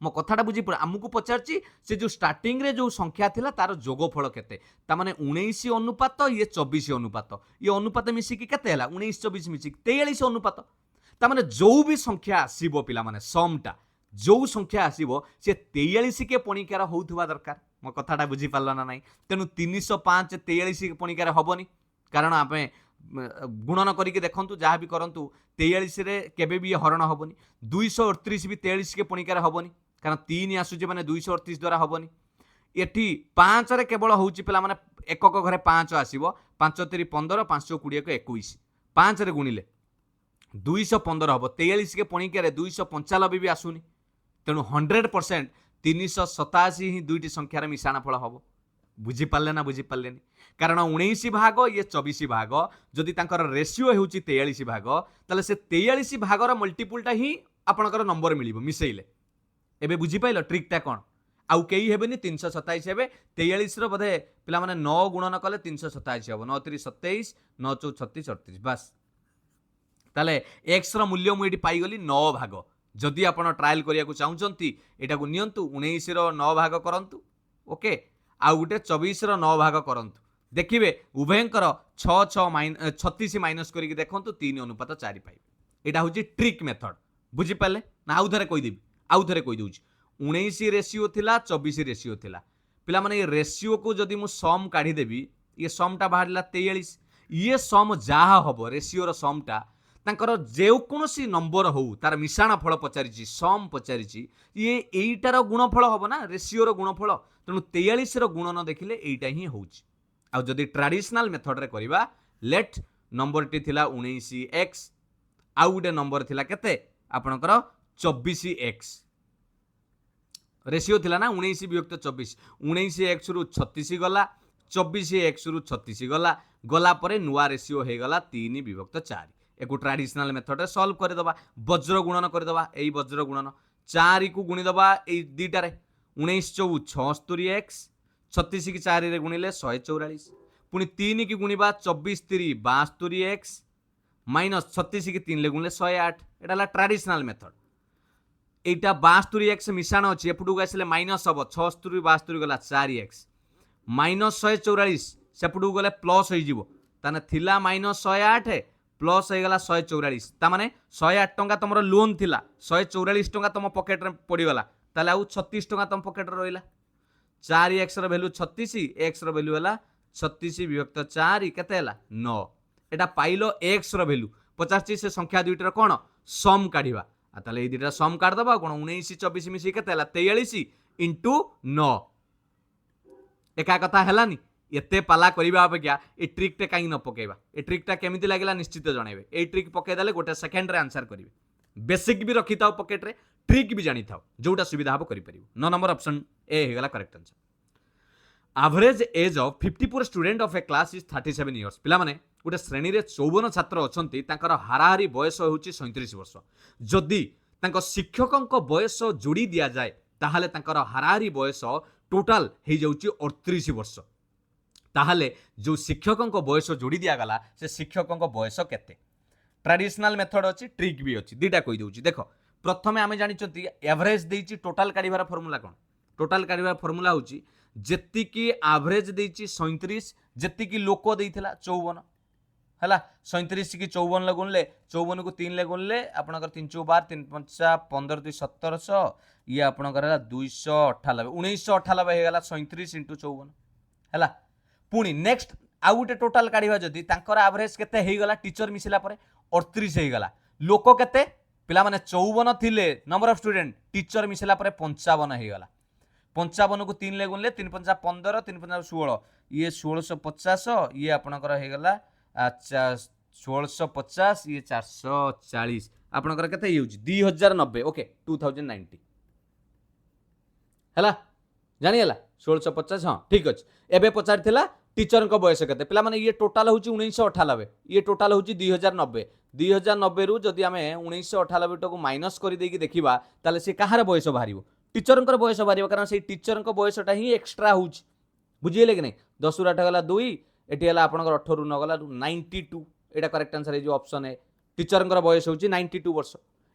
मो कथाटा बुझी पड़ आमको पचारची से जो स्टार्टिंग रे जो संख्या थिला तार जोगफल केते ता माने 19 अनुपात ये 24 अनुपात ये अनुपात मिसिकी केते हला 19 24 मिसिकी 43 अनुपात। ता माने जो भी संख्या आसीबो पिला माने समटा जो संख्या आसीबो से 43 के पणिकार होउथबा दरकार। मो कथाटा बुझी पारला ना नाही। तेनु 305 43 के पणिकार हबोनी कारण आपे गुणन करिके देखंतु जहा भी करंतु 43 रे केबे भी हरण हबोनी। 238 भी 43 के पणिकार हबोनी कारण 3 आसुचे माने 238 द्वारा हबोनी। एठी 5 रे केवल होउची पिला माने एकक घरे 5 आसीबो 5 3 15 5 20 को 21 5 रे गुणिले 215 हबो। 43 के पणिकारे 295 भी आसुनी। तेणु 100% 387 ही दुईटी संख्यार मिसाण फल हबो। बुझी पारले ना? बुझी पारलेनी? कारण 19 भाग ये 24 भाग जदि तांकर रेशियो हेउची 43 भाग ताले से 43 भागर मल्टीपलटा ही आपनकर नंबर मिलिबो मिसेइले। एबे बुझी पाइलो ट्रिकटा कोन? आउ केही हेबेनी 327 हेबे 43 रो बधे पिला माने 9 गुणन कले 327 हबो 9 3 27 9 4 36 38 बस। ताले x रो मूल्य मु एठी पाई गली 9 भाग। जदि आपण ट्रायल करिया को चाहुचंती एटा को नियंतु 19 रो 9 भाग करंतु ओके आ गुटे 24 रो 9 भाग करंतु देखिबे उभयंकर 6 6 36 माइनस करिक देखंतु 3:4 पाइबे। एटा होची ट्रिक मेथड। बुझी पाले ना? आउ थरे कहि देबी आउ थरे कहि दउची 19 रेशियो थिला 24 रेशियो थिला पिला माने रेशियो को जदि मु सम काढी देबी ये समटा बाहरला 43 ये सम जाहा हबो रेशियो रो समटा तांकर जे कोनोसी नंबर हो तार मिसाण फल पचारिची सम पचारिची ये एइटार गुणफल हबो ना रेशियो रो गुणफल। तेणु 43 रो गुणन देखिले एइटा ही होउची। आ जदि ट्रेडिशनल मेथड रे करिबा लेट नंबर टी थिला 19x आउ गुटे नंबर थिला केते आपनकर 24x रेशियो थिला ना 19 विभक्त 24 19x रु 36 गला 24x रु 36 गला गला परे नुवा रेशियो हे गला 3 विभक्त 4। एको ट्रेडिशनल मेथड रे सॉल्व कर दबा वज्र गुणन कर दबा एई वज्र गुणन 4 को गुणी दबा एई दीटा रे 19 4 76x 36 की 4 रे गुणिले 144 पुनी 3 की गुणीबा 24 3 72x माइनस 36 की 3 ले गुणिले 108 एटा ला ट्रेडिशनल मेथड। एटा 72x मिसाण अछि एपुटु आसिले माइनस हबो 76 72 गला 4x माइनस 144 सेपुटु गले प्लस होई जिवो ताने थिला माइनस 108 प्लस हो गला 144 ता माने 108 टंका तमरो लोन थिला 144 टंका तम पॉकेट रे पड़ी गला ताले आउ 36 टंका तम पॉकेट रे रहिला 4x रो वैल्यू 36 x रो वैल्यू हला 36 विभक्त 4 केते हला 9 एटा पाइलो x रो वैल्यू 85 से संख्या दुईटर कोन सम काढ़ा ताले ये दुटा सम काढ़दबा कौन 19 24 मिसी केते 43 इंटू 9 एका कथा हेलानी एते पाला करबा अपेक्षा ए ट्रिक टे कहीं न पकेबा ए ट्रिक टा केमिति लागला निश्चित जनइबे ए ट्रिक पके देले गोटे सेकेंड रे आंसर करिवे बेसिक भी रखी थाओ पॉकेट रे ट्रिक भी जानी थाओ जोटा सुविधा हो करि परिबो 9 नंबर ऑप्शन ए हे गला correct answer average age of 54 student of A class is 37 years पिला माने गोटे श्रेणी रे 54 छात्र अछंती तांकर हाराहारी बयस होउची 37 वर्ष जदि तांको शिक्षकक बयस जोड़ी दिया जाए ताहाले तांकर हाराहारी बयस टोटल हे जाउची 38 वर्ष ताहाले जो शिक्षकक बयस जोड़ी दिया गला से शिक्षकक बयस केते ट्रेडिशनल मेथड अच्छी ट्रिक भी अच्छी दुटा कही दूची देख प्रथमे आम जानी एवरेज देती टोटाल काढ़ार फर्मूला कौन टोटाल काढ़ार फर्मूला हूँ जेतिकी एवरेज देती 37 जेतिकी लोक देता 54 है 37 की 54 गुणले 54 को 3 गुणले आपंकर 3 चौ 12 3 5 15 2 1700 ये आपंकर 298 1998 होगा 37 इंटू 54 है पुणी नेक्स्ट आउ गोटे टोटाल काढ़ा जदि एवरेज केते हेगला टीचर मिसिला परे 38 हेगला लोक केते पिला माने 54 थिले नंबर ऑफ स्टूडेंट टीचर मिसिला परे 55 हेगला 55 को 3 गुणले 3 5 15 3 5 16 ये 1650 ये आपनकर हेगला 1650 ये 440 आपनकर केते यूज 2090 ओके 2090 हला जानी हला 1650 हां ठीक अछि एबे पचार थिला टीचर को बयस केते पिला माने ये टोटाल होची 1998 ये टोटाल होची 2090 2090 रु जदि आमे 1998 टको माइनस करि देकी देखिबा ताले से कहार बयस बाहरिबो टीचर को बयस बाहरिबो कारण से टीचर को बयसटा ही एक्स्ट्रा होची बुझिले कि नै 10 रु 8 गला 2 एटी हला आपनकर 18 रु 9 गला 92 एटा करेक्ट आंसर है जो ऑप्शन है टीचर को बयस होची 92 वर्ष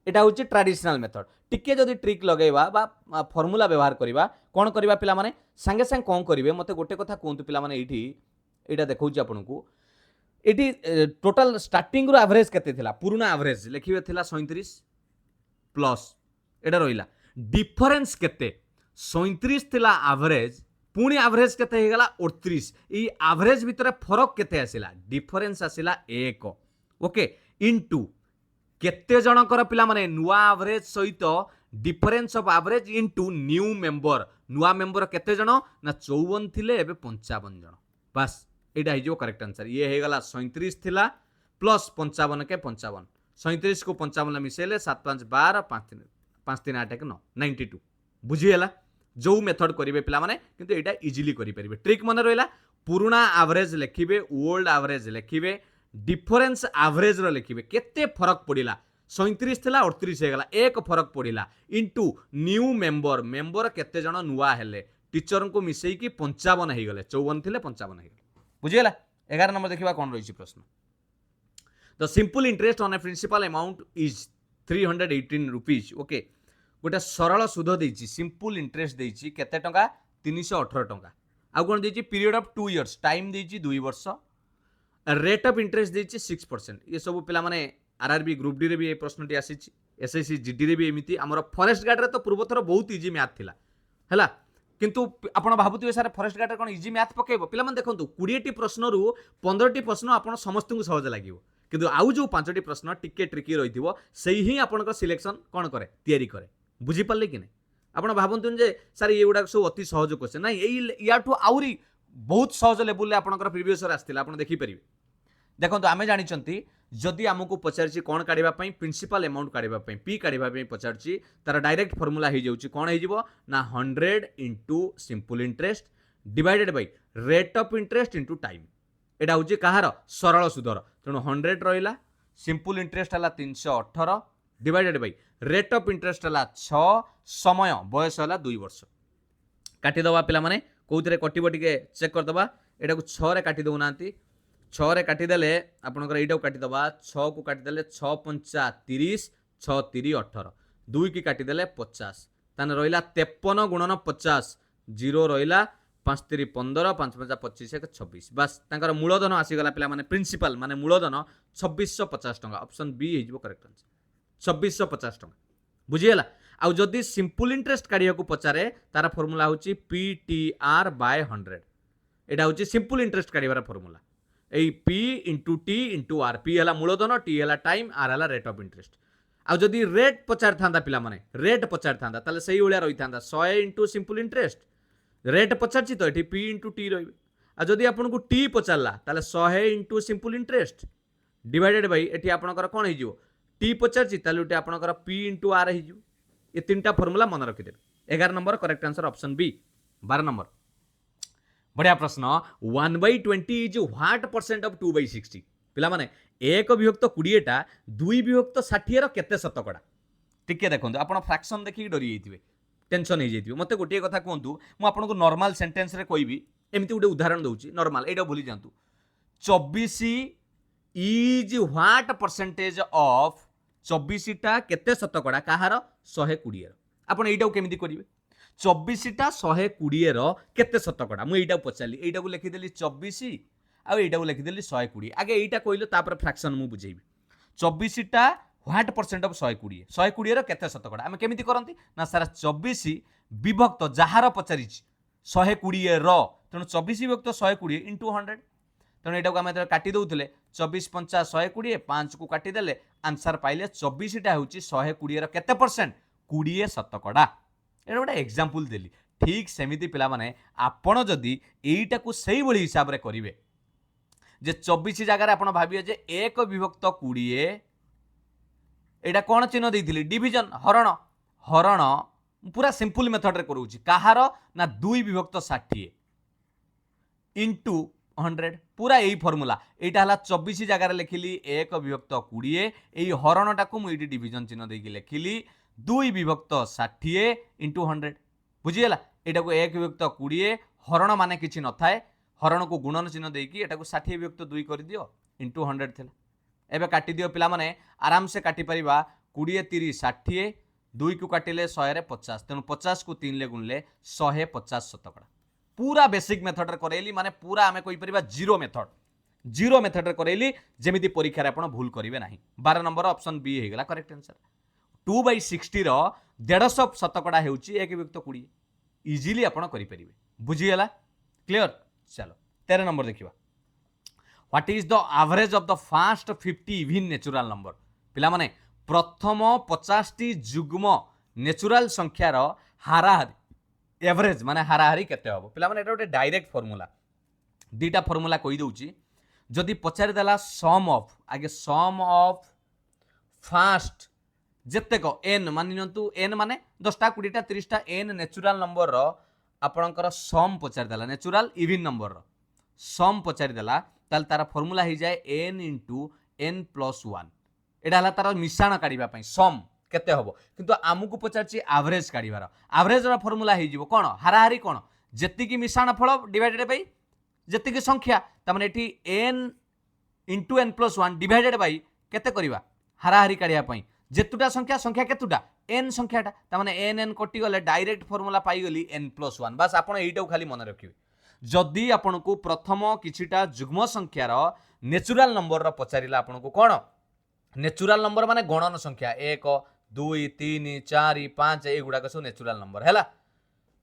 एटा होची ट्रेडिशनल मेथड टिके जदि ट्रिक लगेबा बा फॉर्मूला व्यवहार करिबा कोन करिबा पिला माने संगे संग कोन करिवे मते गोटे कथा कोंतु पिला माने एठी एटा देखौची आपनकू एटी टोटल स्टार्टिंग रो एवरेज केते थिला पुराना एवरेज लिखिबे थिला 37 प्लस एटा रोइला डिफरेंस केते 37 थिला एवरेज पुणी एवरेज केते हेगला 38 ई एवरेज भितरे फरक केते आसिला डिफरेंस आसिला 1 ओके इनटू केते जनकर पिला माने नुआ एवरेज सहित difference of average into new member नुआ मेंबर केते जण ना 54 थिले एबे 55 जण बस एटा हे जो करेक्ट आंसर ये हे गला 37 थिला प्लस 55 के 55 37 को 55 मिसेले 7 5 12 5 5 3 8 1 9 92 बुझी हला जो मेथड करिवे पिला माने किंतु एटा इजीली करि परिबे ट्रिक मन रहला पुराना एवरेज लिखिबे ओल्ड एवरेज लिखिबे डिफरेंस एवरेज रो लिखिबे केते फरक पड़िला 37 थिला 38 हेगला एक फरक पड़िला इनटू न्यू मेंबर मेंबर केते जण नुआ हेले टीचर को मिसई की 55 हे गले 54 थिले 55 हे बुझिला 11 नंबर देखिबा कोन रहिछि प्रश्न the simple interest on a principal amount is 318 rupees okay गोटे सरल सूद देछि सिंपल इंटरेस्ट देछि केते टंका 318 टंका आ कोन देछि पीरियड ऑफ 2 इयर्स टाइम देछि 2 वर्ष रेट ऑफ इंटरेस्ट देछि 6% ये सब पिला माने आरआरबी ग्रुप डी रे भी ए प्रश्नटी आसीछि एसएससी जीडी रे भी एमिति हमर फॉरेस्ट गार्ड रे तो पूर्व थर बहुत इजी मैथ थिला हैला किंतु आपण भाबुतिबे सारे फॉरेस्ट गार्ड रे कोन इजी मैथ पकेबो पिला मन देखंतु 20 टी प्रश्न रु 15 टी प्रश्न आपण समस्त को सहज लागिवो किंतु आउ जो 5 टी प्रश्न टिके ट्रिकी रहिथिबो सेही ही आपण को सिलेक्शन कोन करे तयारी करे बुझी पल्ले कि नै आपण भाबंतु जे सर ये गुडा सब अति सहज क्वेश्चन नै एई याठू आउरी बहुत सहज लेवल ले आपणकर प्रीवियस ईयर आस्तिला आपण देखि परिबे देखंतु आमे जानि चंती जदि आमको पचारछि कोन काढिबा पई प्रिंसिपल अमाउंट काढिबा पई पी काढिबा पई पचारछि तार डायरेक्ट फार्मूला हे जाउछि कोन हे जिवो ना 100 into simple interest divided by rate of interest into time एटा होछि कहार सरल सुदर तेणु 100 रहिला सिंपल इंटरेस्ट हला 318 divided by rate of interest हला 6 समय बयस हला 2 वर्ष काटी दबा पिला माने कोउतरे कटिबो टिके चेक कर दबा एटा को 6 रे काटी दउ नांती 6 रे काटिदेले आपणकर एटा काटिदबा 6 को काटिदेले 6 5 30 6 3 18 2 की काटिदेले 50 ताने रहिला 53 गुणन 50 0 रहिला 5 3 15 5 5 25 1 26 बस तांकर मूलधन आसी गला पिला माने प्रिंसिपल माने मूलधन 2650 टका ऑप्शन बी हे जिवो करेक्ट आंसर 2650 टका बुझियला आ जदि सिंपल इंटरेस्ट काढिया को पचारे तार फार्मूला होची पीटीआर बाय 100 एटा होची सिंपल इंटरेस्ट काढिबार formula A P into T into R P है मूलधन टी है टाइम आर है रेट ऑफ इंटरेस्ट आ जदि रेट पचार था पिला माने रेट पचार था ताले सही भलिया रही था 100 इंटू सिंपल इंटरेस्ट रेट पचारछि तो एठी पी इंटू टी रही आ जदि आपन को टी पचारला ताले 100 into simple interest divided by एठी आपनकर कोन हे जिवो टी पचारछि ताले एठी आपनकर पी इंटू आर हे जिवो ये तीनटा फॉर्मूला मन रखि देबे 11 number correct answer option B 12 number बढ़िया प्रश्न 1/20 इज व्हाट परसेंट ऑफ 2/60 पिला माने 1 विभक्त 20 टा 2 विभक्त 60 रो केते शतकड़ा टिके देखंतु आपण फ्रैक्शन देखि डरी जाइथिबे टेंशन हो जाइथिबे मते गोटे कथा कहंतु मु आपनको नॉर्मल सेंटेंस रे कहबी एमिति गोटे उदाहरण दउची नॉर्मल एटा भूली जानतु 24 इज व्हाट परसेंटेज ऑफ 24 टा केते शतकड़ा कहार 120 रो आपण एटा केमिति करिवे 24 टा 120 रो केते शतकड़ा मु एटा पचारली एटा को लिखि देली 24 आ एटा को लिखि देली 120 आगे एटा कहलो तापर फ्रैक्शन मु बुझेबी 24 टा व्हाट परसेंट ऑफ 120 120 रो केते शतकड़ा हम केमिति करंती ना सारा 24 विभक्त जहार पचारि 120 रो तेणु 24 विभक्त 120 इंटू 100 तेणु एटा को हम काटी दउतले 24 50 120 5 को काटी देले आंसर पाइले 24 टा होची 120 रो केते परसेंट 20 शतकड़ा एटा गोटे एग्जांपल देली ठीक सेमिति पिला माने आपण जदी एईटा को सही बळी हिसाब रे करिवे जे 24 जगह आपण भाबिए जे 1 विभक्त 20 एटा कोन चिन्ह देइथिली डिवीजन हरण हरण पूरा सिंपल मेथड रे करूची कहार ना 2 विभक्त 60 इंटू 100 पूरा यही फॉर्मूला एटा हला 24 जगह रे लिखिली 1 विभक्त 20 एई हरणटा को मु एटी डिवीजन चिन्ह देकी लिखिली 2 विभक्त 60 इंटू 100 बुझीगला एटा को 1 विभक्त 20 हरण माने किछि न थाए हरण को गुणन चिन्ह देकी एटा को 60 विभक्त 2 कर दियो इंटू 100 थिला एबे काटी दियो पिला माने आराम से काटी परिबा 20 30 60 2 को काटिले 100 रे 50 तेनु 50 को 3 ले गुणले 150 शतकड़ा पूरा बेसिक मेथड रे करेली माने पूरा हमें कोइ परिबा जीरो मेथड रे करेली जेमिति परीक्षा रे आपण भूल करिवे नाही 12 नंबर ऑप्शन बी हे गेला करेक्ट आंसर 2/60 रो 150 शतकड़ा हेउची 1 विभक्त 20 इजीली आपण करि परिबे बुझी गेला क्लियर चलो 13 नंबर देखिबा what is the average of the first 50 even natural number पिला माने प्रथम 50 टी जुग्म नेचुरल संख्यार हाराहारी एवरेज माने हाराहारी केते हबो पिला माने एटा गोटे डायरेक्ट फार्मूला दीटा फार्मूला कहि दउची जदि पचारि देला सम ऑफ आगे सम ऑफ फर्स्ट जेतेक एन मानि नियंतु एन माने 10टा 20टा 30टा एन नेचुरल नंबर रो आपणकर सम पचारि देला नेचुरल इवन नंबर रो सम पचारि देला ताल तारा फार्मूला ही जाए एन इंटू एन प्लस 1 एटा हला तार मिश्रण काढिबा पई सम केते हबो किंतु आमुको पचारछि एवरेज काढिबार एवरेज रा फार्मूला ही जिवो कोन हाराहारी कोन जेतिकी मिश्रण फल डिवाइडेड बाय जेतिकी संख्या त माने एठी n into n plus 1 divided by केते करिबा हाराहारी काढिया पई जेतुटा संख्या संख्या केतुटा n संख्याटा त माने n कटि गले डायरेक्ट फार्मूला पाई गली n प्लस 1 बस आपण एइटाउ खाली मन रखिबे जदि आपण को प्रथम किछिटा जुग्म संख्यार नेचुरल नंबर रो पचारिला आपण को कोन नेचुरल नंबर माने गणन संख्या 1 2 3 4 5 एगुडा सब नेचुरल नंबर है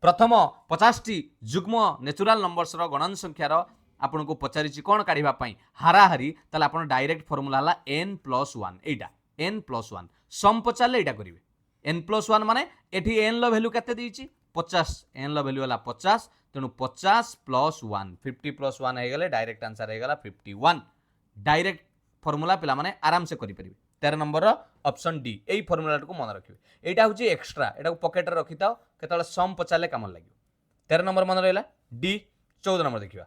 प्रथम 50 टी जुग्म नेचुरल नंबर्स रो गणन संख्यार आपन को पचारिछि कोन काढिबा पई हाराहारी ताले आपन डायरेक्ट फार्मूला हला n प्लस 1 एटा n प्लस 1 सम पचारले एटा करिवे n प्लस 1 माने एठी n लो वैल्यू केते दीची 50 n लो वैल्यू हला 50 तेनु 50 प्लस 1 50 प्लस 1 हे गेले डायरेक्ट आंसर हे गेला 51 डायरेक्ट फार्मूला पिला माने आराम से करि परिबे 13 नंबर ऑप्शन डी एई फार्मूला को मन रखिबे एटा होची एक्स्ट्रा एटा को पॉकेट रे रखिताओ केतले सम पचारले काम लागियो 13 नंबर मन रहला डी 14 नंबर देखिबा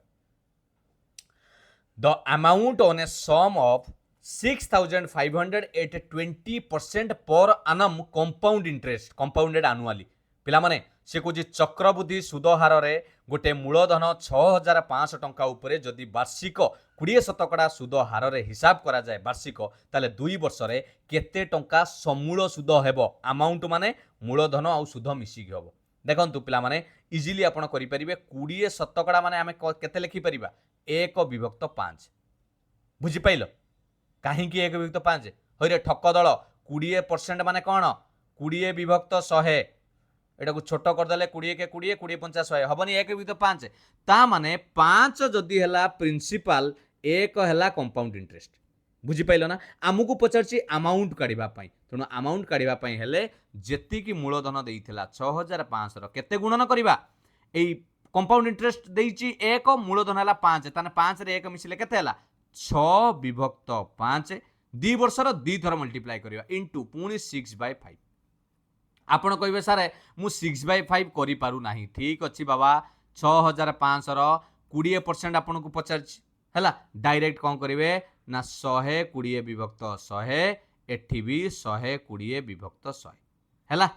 the amount on a sum of 6500 at 20% per annum compound interest compounded annually पिला माने से को जी चक्रवृद्धि सुद हार रे गोटे मूलधन 6500 टंका उपरे जदि वार्षिक 20% सुद हार रे हिसाब करा जाए वार्षिक ताले 2 वर्ष रे केते टंका समूल सुद हेबो अमाउंट माने मूलधन आ सुद मिसिक हेबो देखंतु पिला माने इजीली आपण करि परिबे 20% माने आमे केते लिखि परिबा 1 विभक्त 5 बुझि पाइलो काहे कि 1 विभक्त 5 होइरे ठक दल 20% माने कोन 20 विभक्त 100 एटा को छोट कर देले 20 के 20 20 50 100 हबनी 1 विभक्त 5 ता माने 5 जदी हला प्रिंसिपल 1 हला कंपाउंड इंटरेस्ट बुझिपाइल ना आमको पचार अमाउंट काढ़ा तेणु अमाउंट काढ़ा हेले जेतिकी मूलधन देइथिला 6500 केते गुणन करबा एई कंपाउंड इंटरेस्ट देइची 1 मूलधन हला 5 ताने 5 रे 1 मिसिले केते हला 6 विभक्त 5 2 वर्षर 2 थर मल्टीप्लाई करबा इनटू पुनी 6/5 आपण कहबे सारे मु 6/5 करि पारु नाही ठीक अछि बाबा 6500 रो 20% आपन को पचारछि हैला डायरेक्ट कोन करिवे ना 120 विभक्त 100 एठी भी 120 विभक्त 100 हैला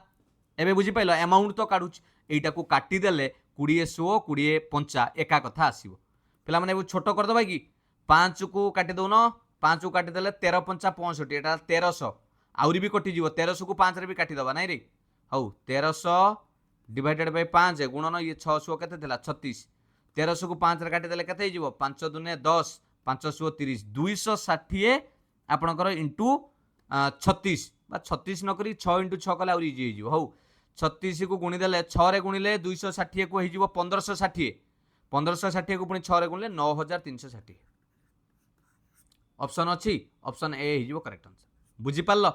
एबे बुझी पाइलो अमाउंट तो काढुछ एटा को काटी देले 20 100 20 5 एका कथा आसीबो पिला माने छोटो कर दबा कि 5 को काटी दोनो 5 को काटी देले 13 5 65 एटा 1300 आउरी भी कटि जीवो 1300 को 5 रे भी काटी दबा नै रे हौ 1300 डिवाइडेड बाय 5 गुणन ये 600 केते थिला 36 1300 को 5 रे काटी देले केते जीवो 5 दुने 10 530 260 आपणकर इंटू 36 बा 36 न करी 6 इंटू 6 कले आउरी इजी जीवो हौ 36 को गुणी देले 6 रे गुणिले 260 को हे जीवो 1560 1560 को पुनी 6 रे गुणिले 9360 ऑप्शन अछि ऑप्शन ए हे जीवो करेक्ट आंसर बुझी पारलो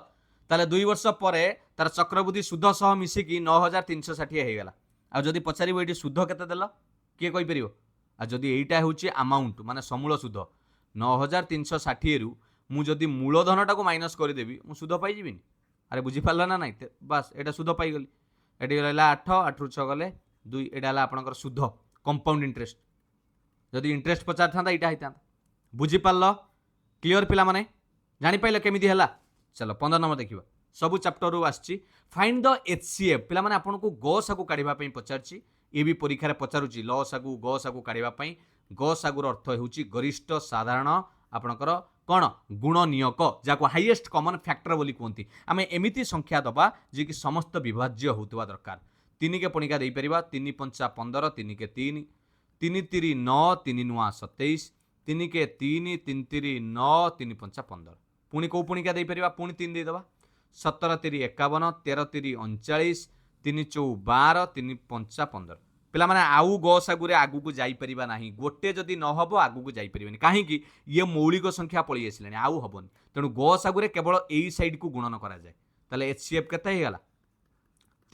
ताले 2 वर्ष परे तार चक्रवृद्धि सुध सह मिसिकी 9360 हे गेला आ जदी पचारिबो एटी सुध केते देलो के कहि परिबो आ जदी एइटा होची अमाउंट माने समूल सुध 9360 रु मु जदी मूलधनटा को माइनस कर देबी मु सुध पाई जिबिनी अरे बुझी पारला ना नाही बस एटा सुध पाई गली एटी रहला 8 8 रु 6 गले 2 एटा हला आपनकर सुध कंपाउंड इंटरेस्ट जदी इंटरेस्ट पचार थांदा एटा हिता बुझी पारलो क्लियर पिला माने जानि पाइले केमिति हला चलो 15 नंबर देखिबा सब चैप्टर रु आछि फाइंड द एचसीएफ पिला माने आपन को गसागु काढिबा पई पचारछि ये भी परीक्षा रे पचारुछि लसागु गसागु काढिबा पई गसागुर अर्थ हेउछि गरिष्ठ साधारण आपनकर कोन गुणनियक जाको हाईएस्ट कॉमन फैक्टर बोली कहती आमे एमिति संख्या दबा जे कि समस्त विभाज्य होतबा दरकार 3 के पणिका देई परिबा 3 5 15 3 के 3 3 3 9 3 नुआ 27 3 के 3 3 3 9 3 5 15 पुणी को पणिका देई परिबा पुणी 3 देई दबा 17 3 51 13 3 39 3 4 12 3 5 15 पिला माने आउ गसागुरे आगु को जाई परिबा नाही गोटे जदी न हबो आगु को जाई परिबेनी काहे कि ये मौलिक संख्या पळी आसिलानी आउ हबोनी तेनु गसागुरे केवल एई साइड को गुणन करा जाय तले एचसीएफ केते हे गला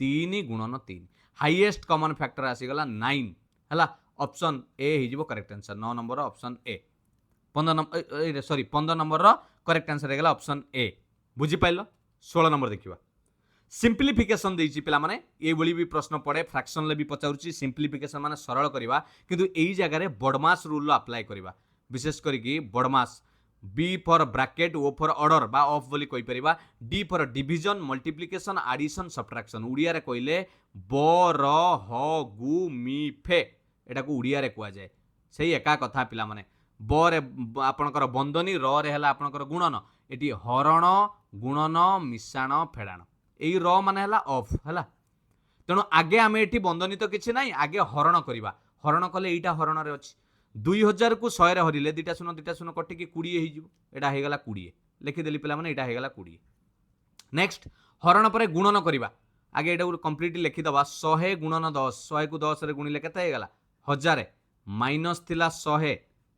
3 गुणन 3 हाईएस्ट कॉमन फैक्टर आसी गला 9 हला ऑप्शन ए हे जिवो correct answer 9 number option A 15 number sorry 15 number रो करेक्ट आंसर हे गला ऑप्शन ए बुझी पाइलो 16 नंबर देखिबा सिंप्लिफिकेशन देइछि पिला माने ए बोली भी प्रश्न पड़े फ्रैक्शन ले भी पचाउछि सिंप्लिफिकेशन माने सरल करबा किंतु एई जगह रे बडमास रूल अप्लाई करबा विशेष करी कि BODMAS B for bracket O for order बा ऑफ बोली कहि परिबा D for division multiplication addition subtraction Odia रे कइले ब र ह गु मी फे एटा को उड़िया रे कुआ जाय सेही एका कथा पिला माने ब रे आपनकर बंदनी र रे हला आपनकर गुणन एटी हरण गुणन मिश्रण फेडाण एई र माने हला ऑफ हला तेणु आगे आमे एठी बंदनी तो किछि नाही आगे हरण करिबा हरण कले एइटा हरण रे अछि 2000 को 100 रे हरिले दिटा सुनो कटि कि 20 हे जिवो एटा हे गला 20 लिखि देली पिला माने एटा हे गला 20 नेक्स्ट हरण परे गुणन करिबा आगे एटा कंप्लीटली लिखि दबा 100 गुणन 10 100 को 10 रे गुणिले केते हे गला 1000 माइनस थिला 100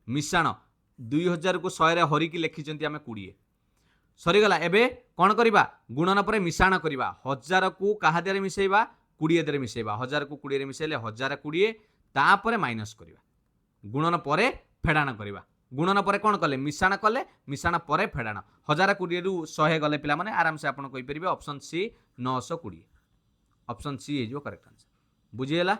मिश्रण 2000 को 100 रे हरि कि लिखिचंती आमे 20 सरीगला एबे कौन करिबा गुणन परे मिश्रण करिबा 1000 को कहा देरे मिसेइबा 20 देरे मिसेइबा 1000 को 20 रे मिसेले 1020 तापरे माइनस करिबा गुणन परे फेडाण करिबा गुणन परे कौन कले मिश्रण परे फेडाण 1020 रु 100 गले पिला माने आराम से आपण कहि परिबे ऑप्शन सी 920 ऑप्शन सी हे जो करेक्ट आंसर बुझिएला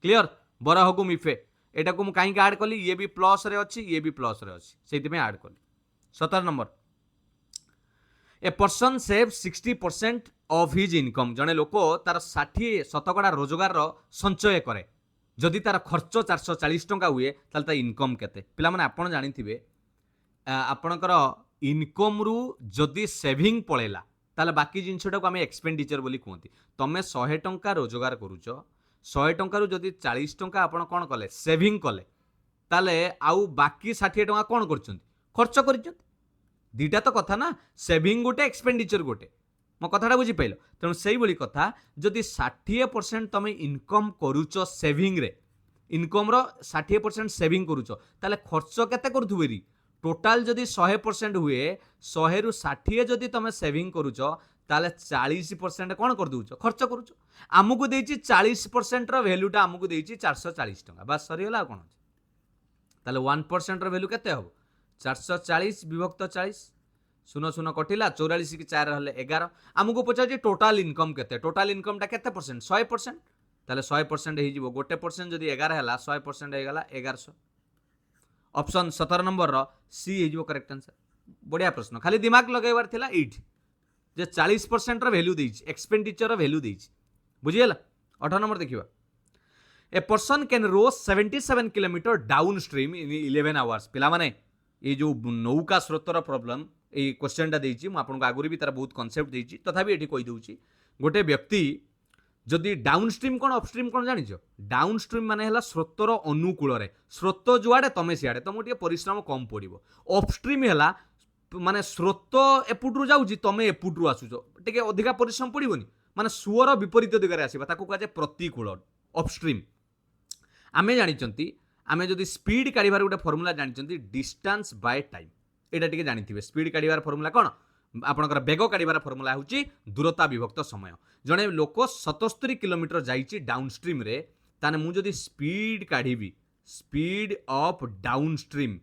क्लियर बरहगु मिफे एटा को मु काई ऐड कली ये भी प्लस रे अछि ये भी प्लस रे अछि सेति में ऐड कली 17 number a person save 60% of his income जने लोक तार 60% रोजगार संचय करे जदि तार खर्च 440 टंका हुए ताल ता इनकम केते पिला माने आपण जानिथिबे आपणकर इनकम रु जदि सेविंग पळेला ताले बाकी जिंसटा को हमें एक्सपेंडिचर बोली कहंती तमे 100 टंका रोजगार करूचो 100 टंका रु जदि 40 टंका आपण कोन कले सेविंग कले ताले आउ बाकी 60 टंका कोन करचंती खर्च करचंती दीटा तो कथा ना सेविंग गोटे एक्सपेंडिचर गोटे मो कथाटा बुझी पाइल तेणु से भाई कथा जदि 60% तुम इनकम करूच सेविंग रे इनकम रो 60% सेविंग करूच ताले खर्च केते करूथुबेरी टोटाल जदि 100% हुए 100 रु 60 जदि तुम सेविंग करुच ताले 40% कौन कर दउछ खर्च करुच आमको देछि 40% रो वैल्यूटा आमको देछि 440 टका बस सरीगला कोन ताले 1% रो वैल्यू केते हबो 440 विभक्त 40 शून्य शून्य कटिला 44 की 4 हले 11 आमको पचार टोटाल इनकम केते टोटाल इनकम टा केते परसेंट 100% ताले 100% हे जिवो 1% जदि 11 हला 100% हे गला 1100 ऑप्शन 17 नंबर रो सी हे जिवो करेक्ट आंसर बढ़िया प्रश्न खाली दिमाग लगेबार थिला एट जे 40% रो वैल्यू देछि एक्सपेंडिचर रो वैल्यू देछि बुझियला 18 नंबर देखिबा a person can row 77 kilometre down stream in 11 hours पिला माने ये जो नौका स्रोतर प्रॉब्लम ये क्वेश्चनटा देछि म आपन आगुरी भी तार बहुत कॉन्सेप्ट देछि तथापि एठी कहि दउछि गोटे व्यक्ति जदि डाउन स्ट्रीम कौन अपस्ट्रीम कौन जानिछ डाउन स्ट्रीम माने हला स्रोतर अनुकूल रे स्रोत जुआडे तमे सियाडे तुमको टिके परिश्रम कम पड़िबो अपस्ट्रीम हला माने स्रोत एपुटरू जाउछि तमे एपुटरू आसुछ टिके अधिका परिश्रम पड़िबोनी माने सुअर विपरीत दिगरे आसीबा ताकू कहा जाय प्रतिकूल अपस्ट्रीम आमे जानिचंती आमे जदि स्पीड काढिबार गोटे फॉर्मूला जानिचंती डिस्टेंस बाय टाइम एटा टिके जानिथिबे स्पीड काढिबार फॉर्मूला कोन आपणकर बेग काढिबार फॉर्मूला होची दूरता विभक्त समय जणे लोक 77 किलोमीटर जाइछि डाउन स्ट्रीम रे ताने मु जदि स्पीड काढिबी स्पीड ऑफ डाउन स्ट्रीम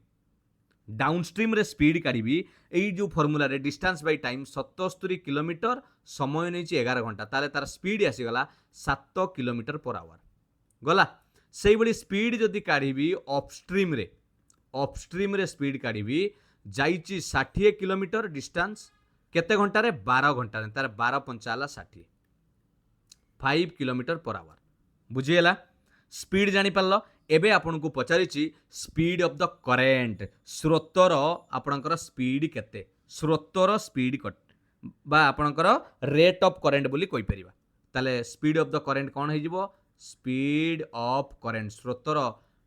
रे स्पीड काढिबी एई जो फॉर्मूला रे डिस्टेंस बाय टाइम 77 किलोमीटर समय नेछि 11 घंटा ताले तार स्पीड आसी गला 7 किलोमीटर पर आवर गला सेई बडी स्पीड जदि काढिबी अपस्ट्रीम रे स्पीड काढिबी जाइछि 60 किलोमीटर डिस्टेंस केते घंटा रे 12 घंटा रे तार 12 पंचाला 60 5 किलोमीटर पर आवर बुझिएला स्पीड जानी पारलो एबे आपन को पचारिछि स्पीड ऑफ द करेंट स्रोतर आपनकर स्पीड केते स्रोतर स्पीड कट बा आपनकर रेट ऑफ करेंट बोली कहि परिबा ताले स्पीड ऑफ द करेंट कोन हे जिवो स्पीड ऑफ करेंट स्रोतर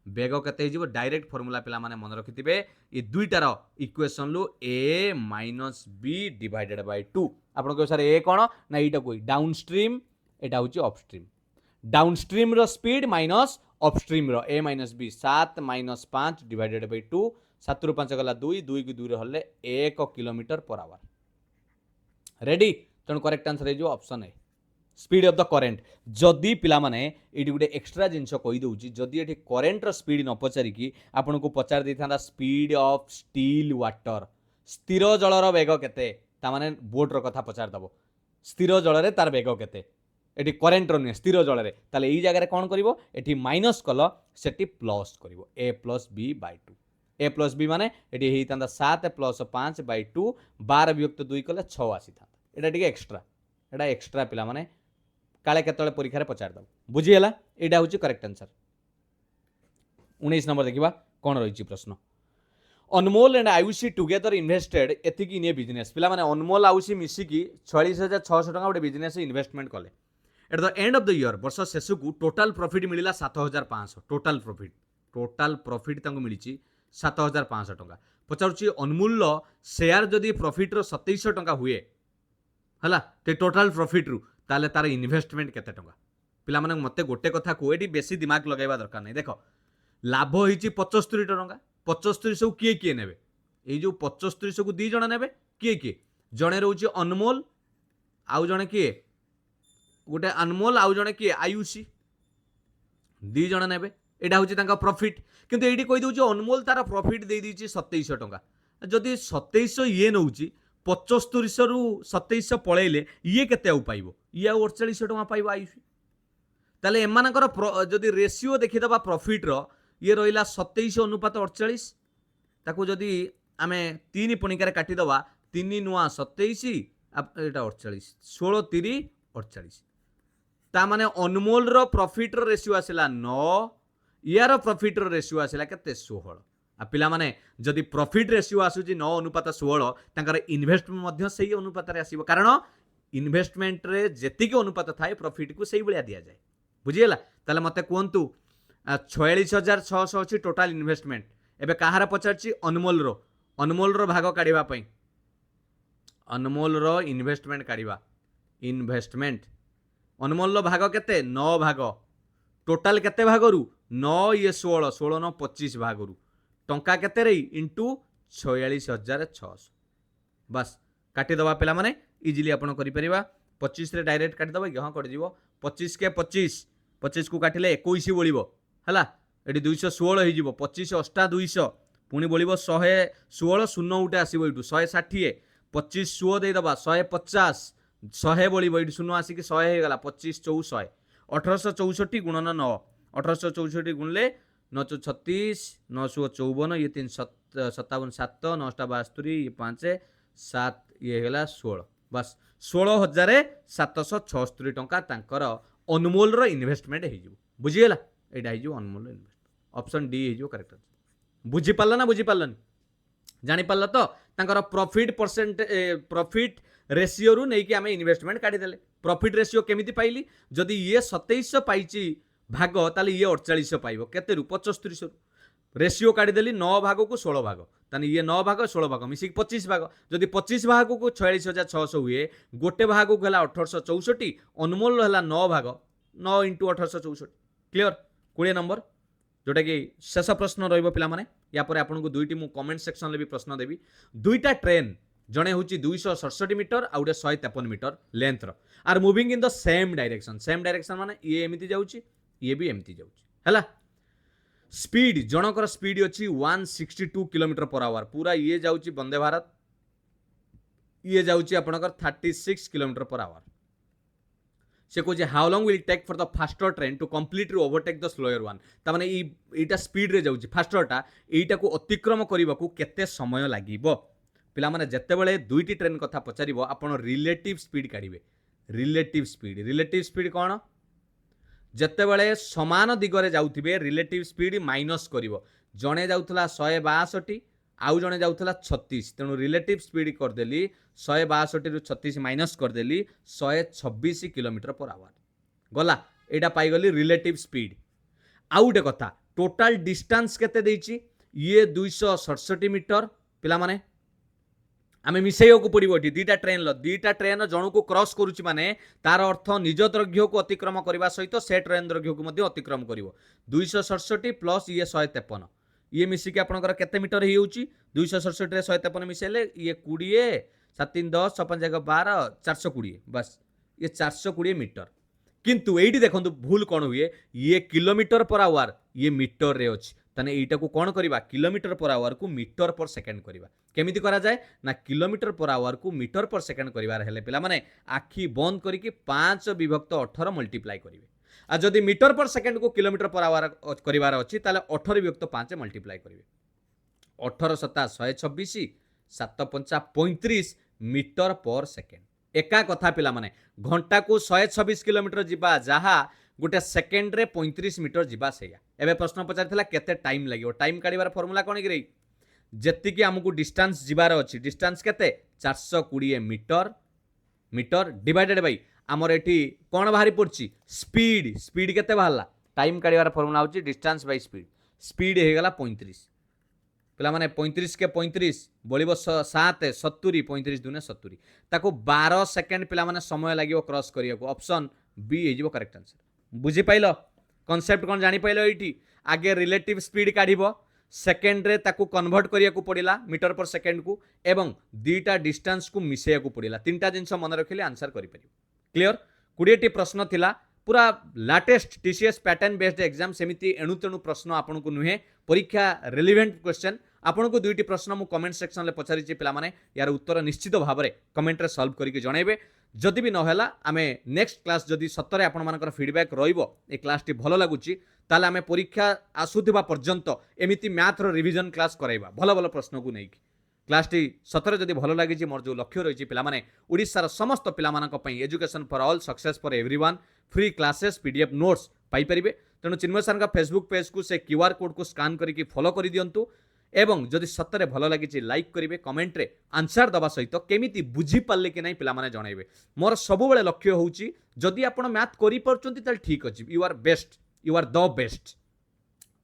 बेग केते जिवो डायरेक्ट फॉर्मूला पिला माने मन रखिथिबे ए दुईटार इक्वेशन लु a - b डिवाइडेड बाय 2 आपन को सर ए कोन ना एटा कोइ डाउन स्ट्रीम एटा होची अपस्ट्रीम डाउन स्ट्रीम रो स्पीड माइनस अपस्ट्रीम रो a - b 7 - 5 डिवाइडेड बाय 2 7 रु 5 गला 2 2 की 2 रे हले 1 किलोमीटर पर आवर रेडी तण करेक्ट आंसर हे जो ऑप्शन है स्पीड ऑफ द करेंट जदि पिला माने एटी गुटे एक्स्ट्रा जिंस कहि दउची जदि एटी करेंट रो स्पीड न पचारि की आपन को पचार देथांदा स्पीड ऑफ स्टील वाटर स्थिर जलर वेग केते ता माने बोट रो कथा पचार दबो स्थिर जल रे तार वेग केते एटी करेंट रो ने स्थिर जल रे ताले एई जगह रे कोन करिवो एटी माइनस कल सेटी प्लस करिवो a + b / 2 a + b माने एटी हेइतांदा 7 + 5 / 2 12 विभक्त 2 कले 6 आसी था एटा टिके एक्स्ट्रा पिला माने काले केतले परीक्षा रे पचार दब बुझिएला एटा होची करेक्ट आंसर 19 नंबर देखिबा कोन रहिची प्रश्न Anmol and Ayushi together invested एथिक इन ए बिजनेस पिला माने अनमोल आयुषी मिसी की 46600 टका गोटे बिजनेस इन्वेस्टमेंट कले at the end of the year वर्ष शेष को टोटल प्रॉफिट मिलिला 7500 टोटल प्रॉफिट तांको मिलिची 7500 टका पचारुची अनमोल शेयर जदि प्रॉफिट रो 2700 टका हुए हला ते टोटल प्रॉफिट रु ताले तार इन्वेस्टमेंट केते टका पिला माने मते गोटे कथा को एडी बेसी दिमाग लगाइबा दरकार नै देखो लाभ होईची 75 टका 75 सब किए नेबे ए जो 75 को दी जण नेबे किए जणे रहउची अनमोल आउ जणे किए गोटे अनमोल आउ जणे किए आयुषी दी जण नेबे एडा होची तांका प्रॉफिट किंतु एडी कहि दउची अनमोल तार प्रॉफिट दे दीची 2700 टका जदि 2700 ये नउची 75 रु 2700 पळेले ये केते आउ पाइबो ये 4800 टका पाइबो आयुषी ताले एमानकर जदि रेशियो देखिदबा प्रॉफिट रो ये रहिला 27 अनुपात 48 ताकू जदि आमे 3 पणिकार काटी दबा 3 नुआ 27 एटा 48 16 3 48 ता माने अनमोल रो प्रॉफिट रो रेशियो आसिला 9 यार प्रॉफिट रो रेशियो आसिला केते 16 आ पिला माने जदि प्रॉफिट रेशियो आसुची 9 अनुपात 16 तांकर इन्वेस्टमेंट मध्ये सही अनुपात रे आसीबो कारण इन्वेस्टमेंट रे जेतिके अनुपात थाए प्रॉफिट को सही बलिया दिया जाए बुझिएला ताले मते कोंतु 46600 अछि टोटल इन्वेस्टमेंट एबे कहार पचारची अनमोल रो भाग काढिबा पई अनमोल रो इन्वेस्टमेंट काढिबा इन्वेस्टमेंट अनमोल रो भाग केते 9 भाग टोटल केते भाग रु 9 ये 16 16 9 25 भाग रु टंका केते रे इंटू 46,600 बस काटिदेवा पे मैंने इजिली आपड़ कर 25 रे डायरेक्ट काटिदेव कि हाँ कटिज 25 के 25 25 को काटिले 21 बोलो है ये 216 हो 25 अष्टा 200 पुणी बोलो 116 शून्य गोटे आसो ये 160 25 शो देदेव 150 100 बोलो ये शून्य आसिक 100 होगा 25 400 1864 गुणन 9 1864 गुणले 9 36 9 54 ये 3 57 7 9 72 ये 5 7 ये है 16 बस 16,776 टंका तांकर अनमोल इन्वेस्टमेंट हो बुझीगला यहाँ हो अनमोल इन्वेस्टमेंट ऑप्शन डी हो करेक्ट बुझीपार ना बुझीपारन जानीपार तो तांकर प्रॉफिट परसेंट प्रॉफिट रेशियो रु नहीं कि आम इन्वेस्टमेंट काढ़ीदे प्रॉफिट रेशियो केमिति पाइली जदि ये 2700 पाइची भाग ताले ये 4800 पाइबो केते रु 75 रेशियो काढ़ीदेली 9 भाग को 16 भाग ताने ये 9 भाग 16 भाग मिसिक 25 भाग जदि 25 भाग को 46,600 हुए गोटे भाग को है 1864 अनमोल है 9 भाग 9 इंटू 1864 क्लियर 20 नंबर जोटा कि शेष प्रश्न रहिबो पिला माने या पर आपन को दुईटी मु कमेंट सेक्शन ले भी प्रश्न देबी दुईटा ट्रेन जड़े हूँ 267 मीटर आउ 153 metre length are moving in the same direction माने ये एमती जाउची ये भी एमती जाउची हैला स्पीड जनकर स्पीड अच्छी 162 किलोमीटर पर आवर पूरा ये जाउची वंदे भारत ये जाउची आपनकर 36 किलोमीटर पर आवर से कहे how long will take for the faster train to completely overtake the slower one तामाने एटा स्पीड रे जाउची फास्टरटा एटा को अतिक्रम करबा को केते समय लागिबो पिला माने जत्ते बेले दुईटी ट्रेन कथा पचारिबो आपण रिलेटिव स्पीड काढिबे रिलेटिव स्पीड कौन जत्ते बेले समान दिगरे जाउथिबे रिलेटिव स्पीड माइनस करिवो जणे जाउथला 162 आउ जणे जाउथला 36 तेणु रिलेटिव स्पीड करदेली 162 रु 36 माइनस करदेली 126 किलोमीटर पर आवर गला एटा पाइगली रिलेटिव स्पीड आउ गोटे कथा टोटाल डिस्टेंस केते देइची ये 267 मीटर पिला माने आम मिसेय को पड़ो ये दुईटा ट्रेन जन को क्रॉस करुच्ची माने तार अर्थ निज दैर्घ्य को अतिक्रम करने सहित से ट्रेन दैर्घ्य को अतिक्रम कर 267 प्लस ये 153 ये मिसिक आपंकर केते मीटर हो 267 153 मिसेले ये 20 7 3 10 55 12 420 बस ये 420 मीटर किंतु एठी देखंतु भूल कौन हुए ये किलोमीटर पर आवर ये मीटर रे अछि ताने एटा को कौन करबा किलोमीटर पर आवर को मीटर पर सेकेंड करबा केमिति करा जाए ना किलोमीटर पर आवर को मीटर पर सेकेंड करिवार हेले पिला माने आखी बंद करिके 5 विभक्त 18 मल्टीप्लाई करिवे आ जदि मीटर पर सेकेंड को किलोमीटर पर आवर करिवार अछि ताले 18 विभक्त 5 मल्टीप्लाई करिवे 18 सता 126 7 5 35 मीटर पर सेकेंड एका कथा पिला माने घंटा को 126 किलोमीटर जिबा जहा गोटे सेकेंड रे 35 मीटर जिबा सेया एबे प्रश्न पचारथिला केते टाइम लागियो टाइम काढिबार फार्मूला कोन गिरै जेति कि हमकु डिस्टेंस जिबार अछि डिस्टेंस केते 420 मीटर डिवाइडेड बाय हमर एठी कोन बाहरी पड़छि स्पीड केते बाहरला टाइम काढिबार फार्मूला होछि डिस्टेंस बाय स्पीड हे गला 35 पिला माने 35 के 35 बोलिबो 7 70 35 दुने 70 ताको 12 सेकेंड पिला माने समय लागियो क्रॉस करियाको ऑप्शन बी हे जिवो करेक्ट आंसर बुझी पाइलो कॉन्सेप्ट कौन जानी पाइलो एठी आगे रिलेटिव स्पीड काढिबो सेकेंड रे ताकू कन्वर्ट करिया को पड़िला मीटर पर सेकेंड को एवं दुईटा डिस्टेंस को मिसेया को पड़िला तीनटा जिंस मन रखिले आंसर करि परिबो क्लियर 20 टी प्रश्न थिला पूरा latest TCS pattern based exam सेमिति एणु तेणु प्रश्न आपन को नुहे परीक्षा रिलेवेंट क्वेश्चन आपन को दुईटी प्रश्न मु कमेंट सेक्शन ले पचारिछि पिला माने यार उत्तर निश्चित भाव में कमेंट रे सॉल्व करिके जणैबे जदि भी नहेला आमे नेक्स्ट क्लास जदि सतरे आपण मानकर फीडबैक रहिबो ए क्लास टी भलो लागुची ताले आमे परीक्षा आसुथिबा पर्यंत एमिति मैथ रो रिवीजन क्लास कराइबा भलो भलो प्रश्न को नेकी क्लास टी सतरे जदि भलो लागिची मोर जो लक्ष्य रहिची पिला माने ओडिसा रो समस्त पिला मानक पई education for all success for everyone free classes PDF notes पाई परिबे तेणु चिन्मय सर का फेसबुक पेज को से क्यूआर कोड को स्कान करके फॉलो करि दियंतु एवं जदि सतरे भल लगी लाइक करेंगे कमेंट रे आंसर दबा सहित केमिति बुझी पारे कि नहीं पिला माने जणाइबे मोर सब लक्ष्य होउची जदि आपण मैथ करि परचंती ताल ठीक अछि you are best you are the best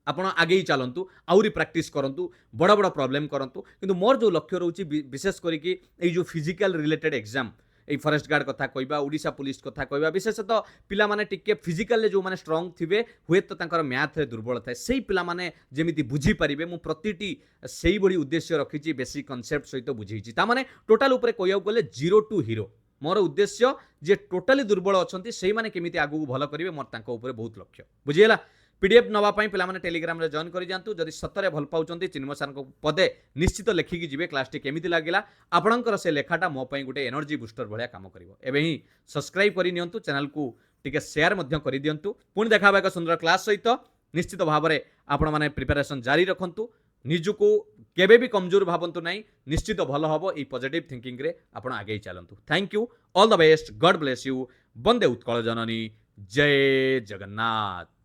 आपण आगे ही चलतु आउरी प्रैक्टिस करंतु बड़ बड़ प्रॉब्लम करंतु किंतु मोर जो लक्ष्य रोची विशेष करिकी ए जो फिजिकल रिलेटेड एग्जाम এই ফরেस्ट গাर्ड कथा कहबा ओडिशा पुलिस कथा कहबा विशेषतः पिला माने टिके फिजिकल जो माने स्ट्रांग थिबे हुए तो तांकर मैथ रे दुर्बल थाए सेही पिला माने जेमिति बुझी परिबे मु प्रतिटी सेही बड़ी उद्देश्य रखिची बेसिक कांसेप्ट सहित बुझेइची ता माने टोटल ऊपर कहया गले जीरो टू हीरो मोर उद्देश्य जे टोटली दुर्बल अछंती सेही माने केमिति आगु भलो करिवे मोर तांको ऊपर बहुत लक्ष्य बुझियला पीडीएफ नवा पाई पिला माने टेलीग्राम रे जॉइन करि जानतु जदि सतरे भल पाउचंती चिन्मय सर को पदे निश्चित लेखिकी जिवे क्लास टी केमिति लागिला आपणकर से लेखाटा मो पई गुटे एनर्जी बूस्टर भलिया काम करिवो एबे ही सब्सक्राइब करि नियंतु चैनल को टिके शेयर मध्य करि दियंतु पुणी देखाबा एक सुंदर क्लास सहित निश्चित भाबरे आपण माने प्रिपरेशन जारी रखंतु निजुको केबे भी कमजोर भावंतु नहीं निश्चित भल हबो ई पॉजिटिव थिंकिंग रे आपण आगे चलंतु thank you all the best God bless you वंदे उत्कल जननी जय जगन्नाथ।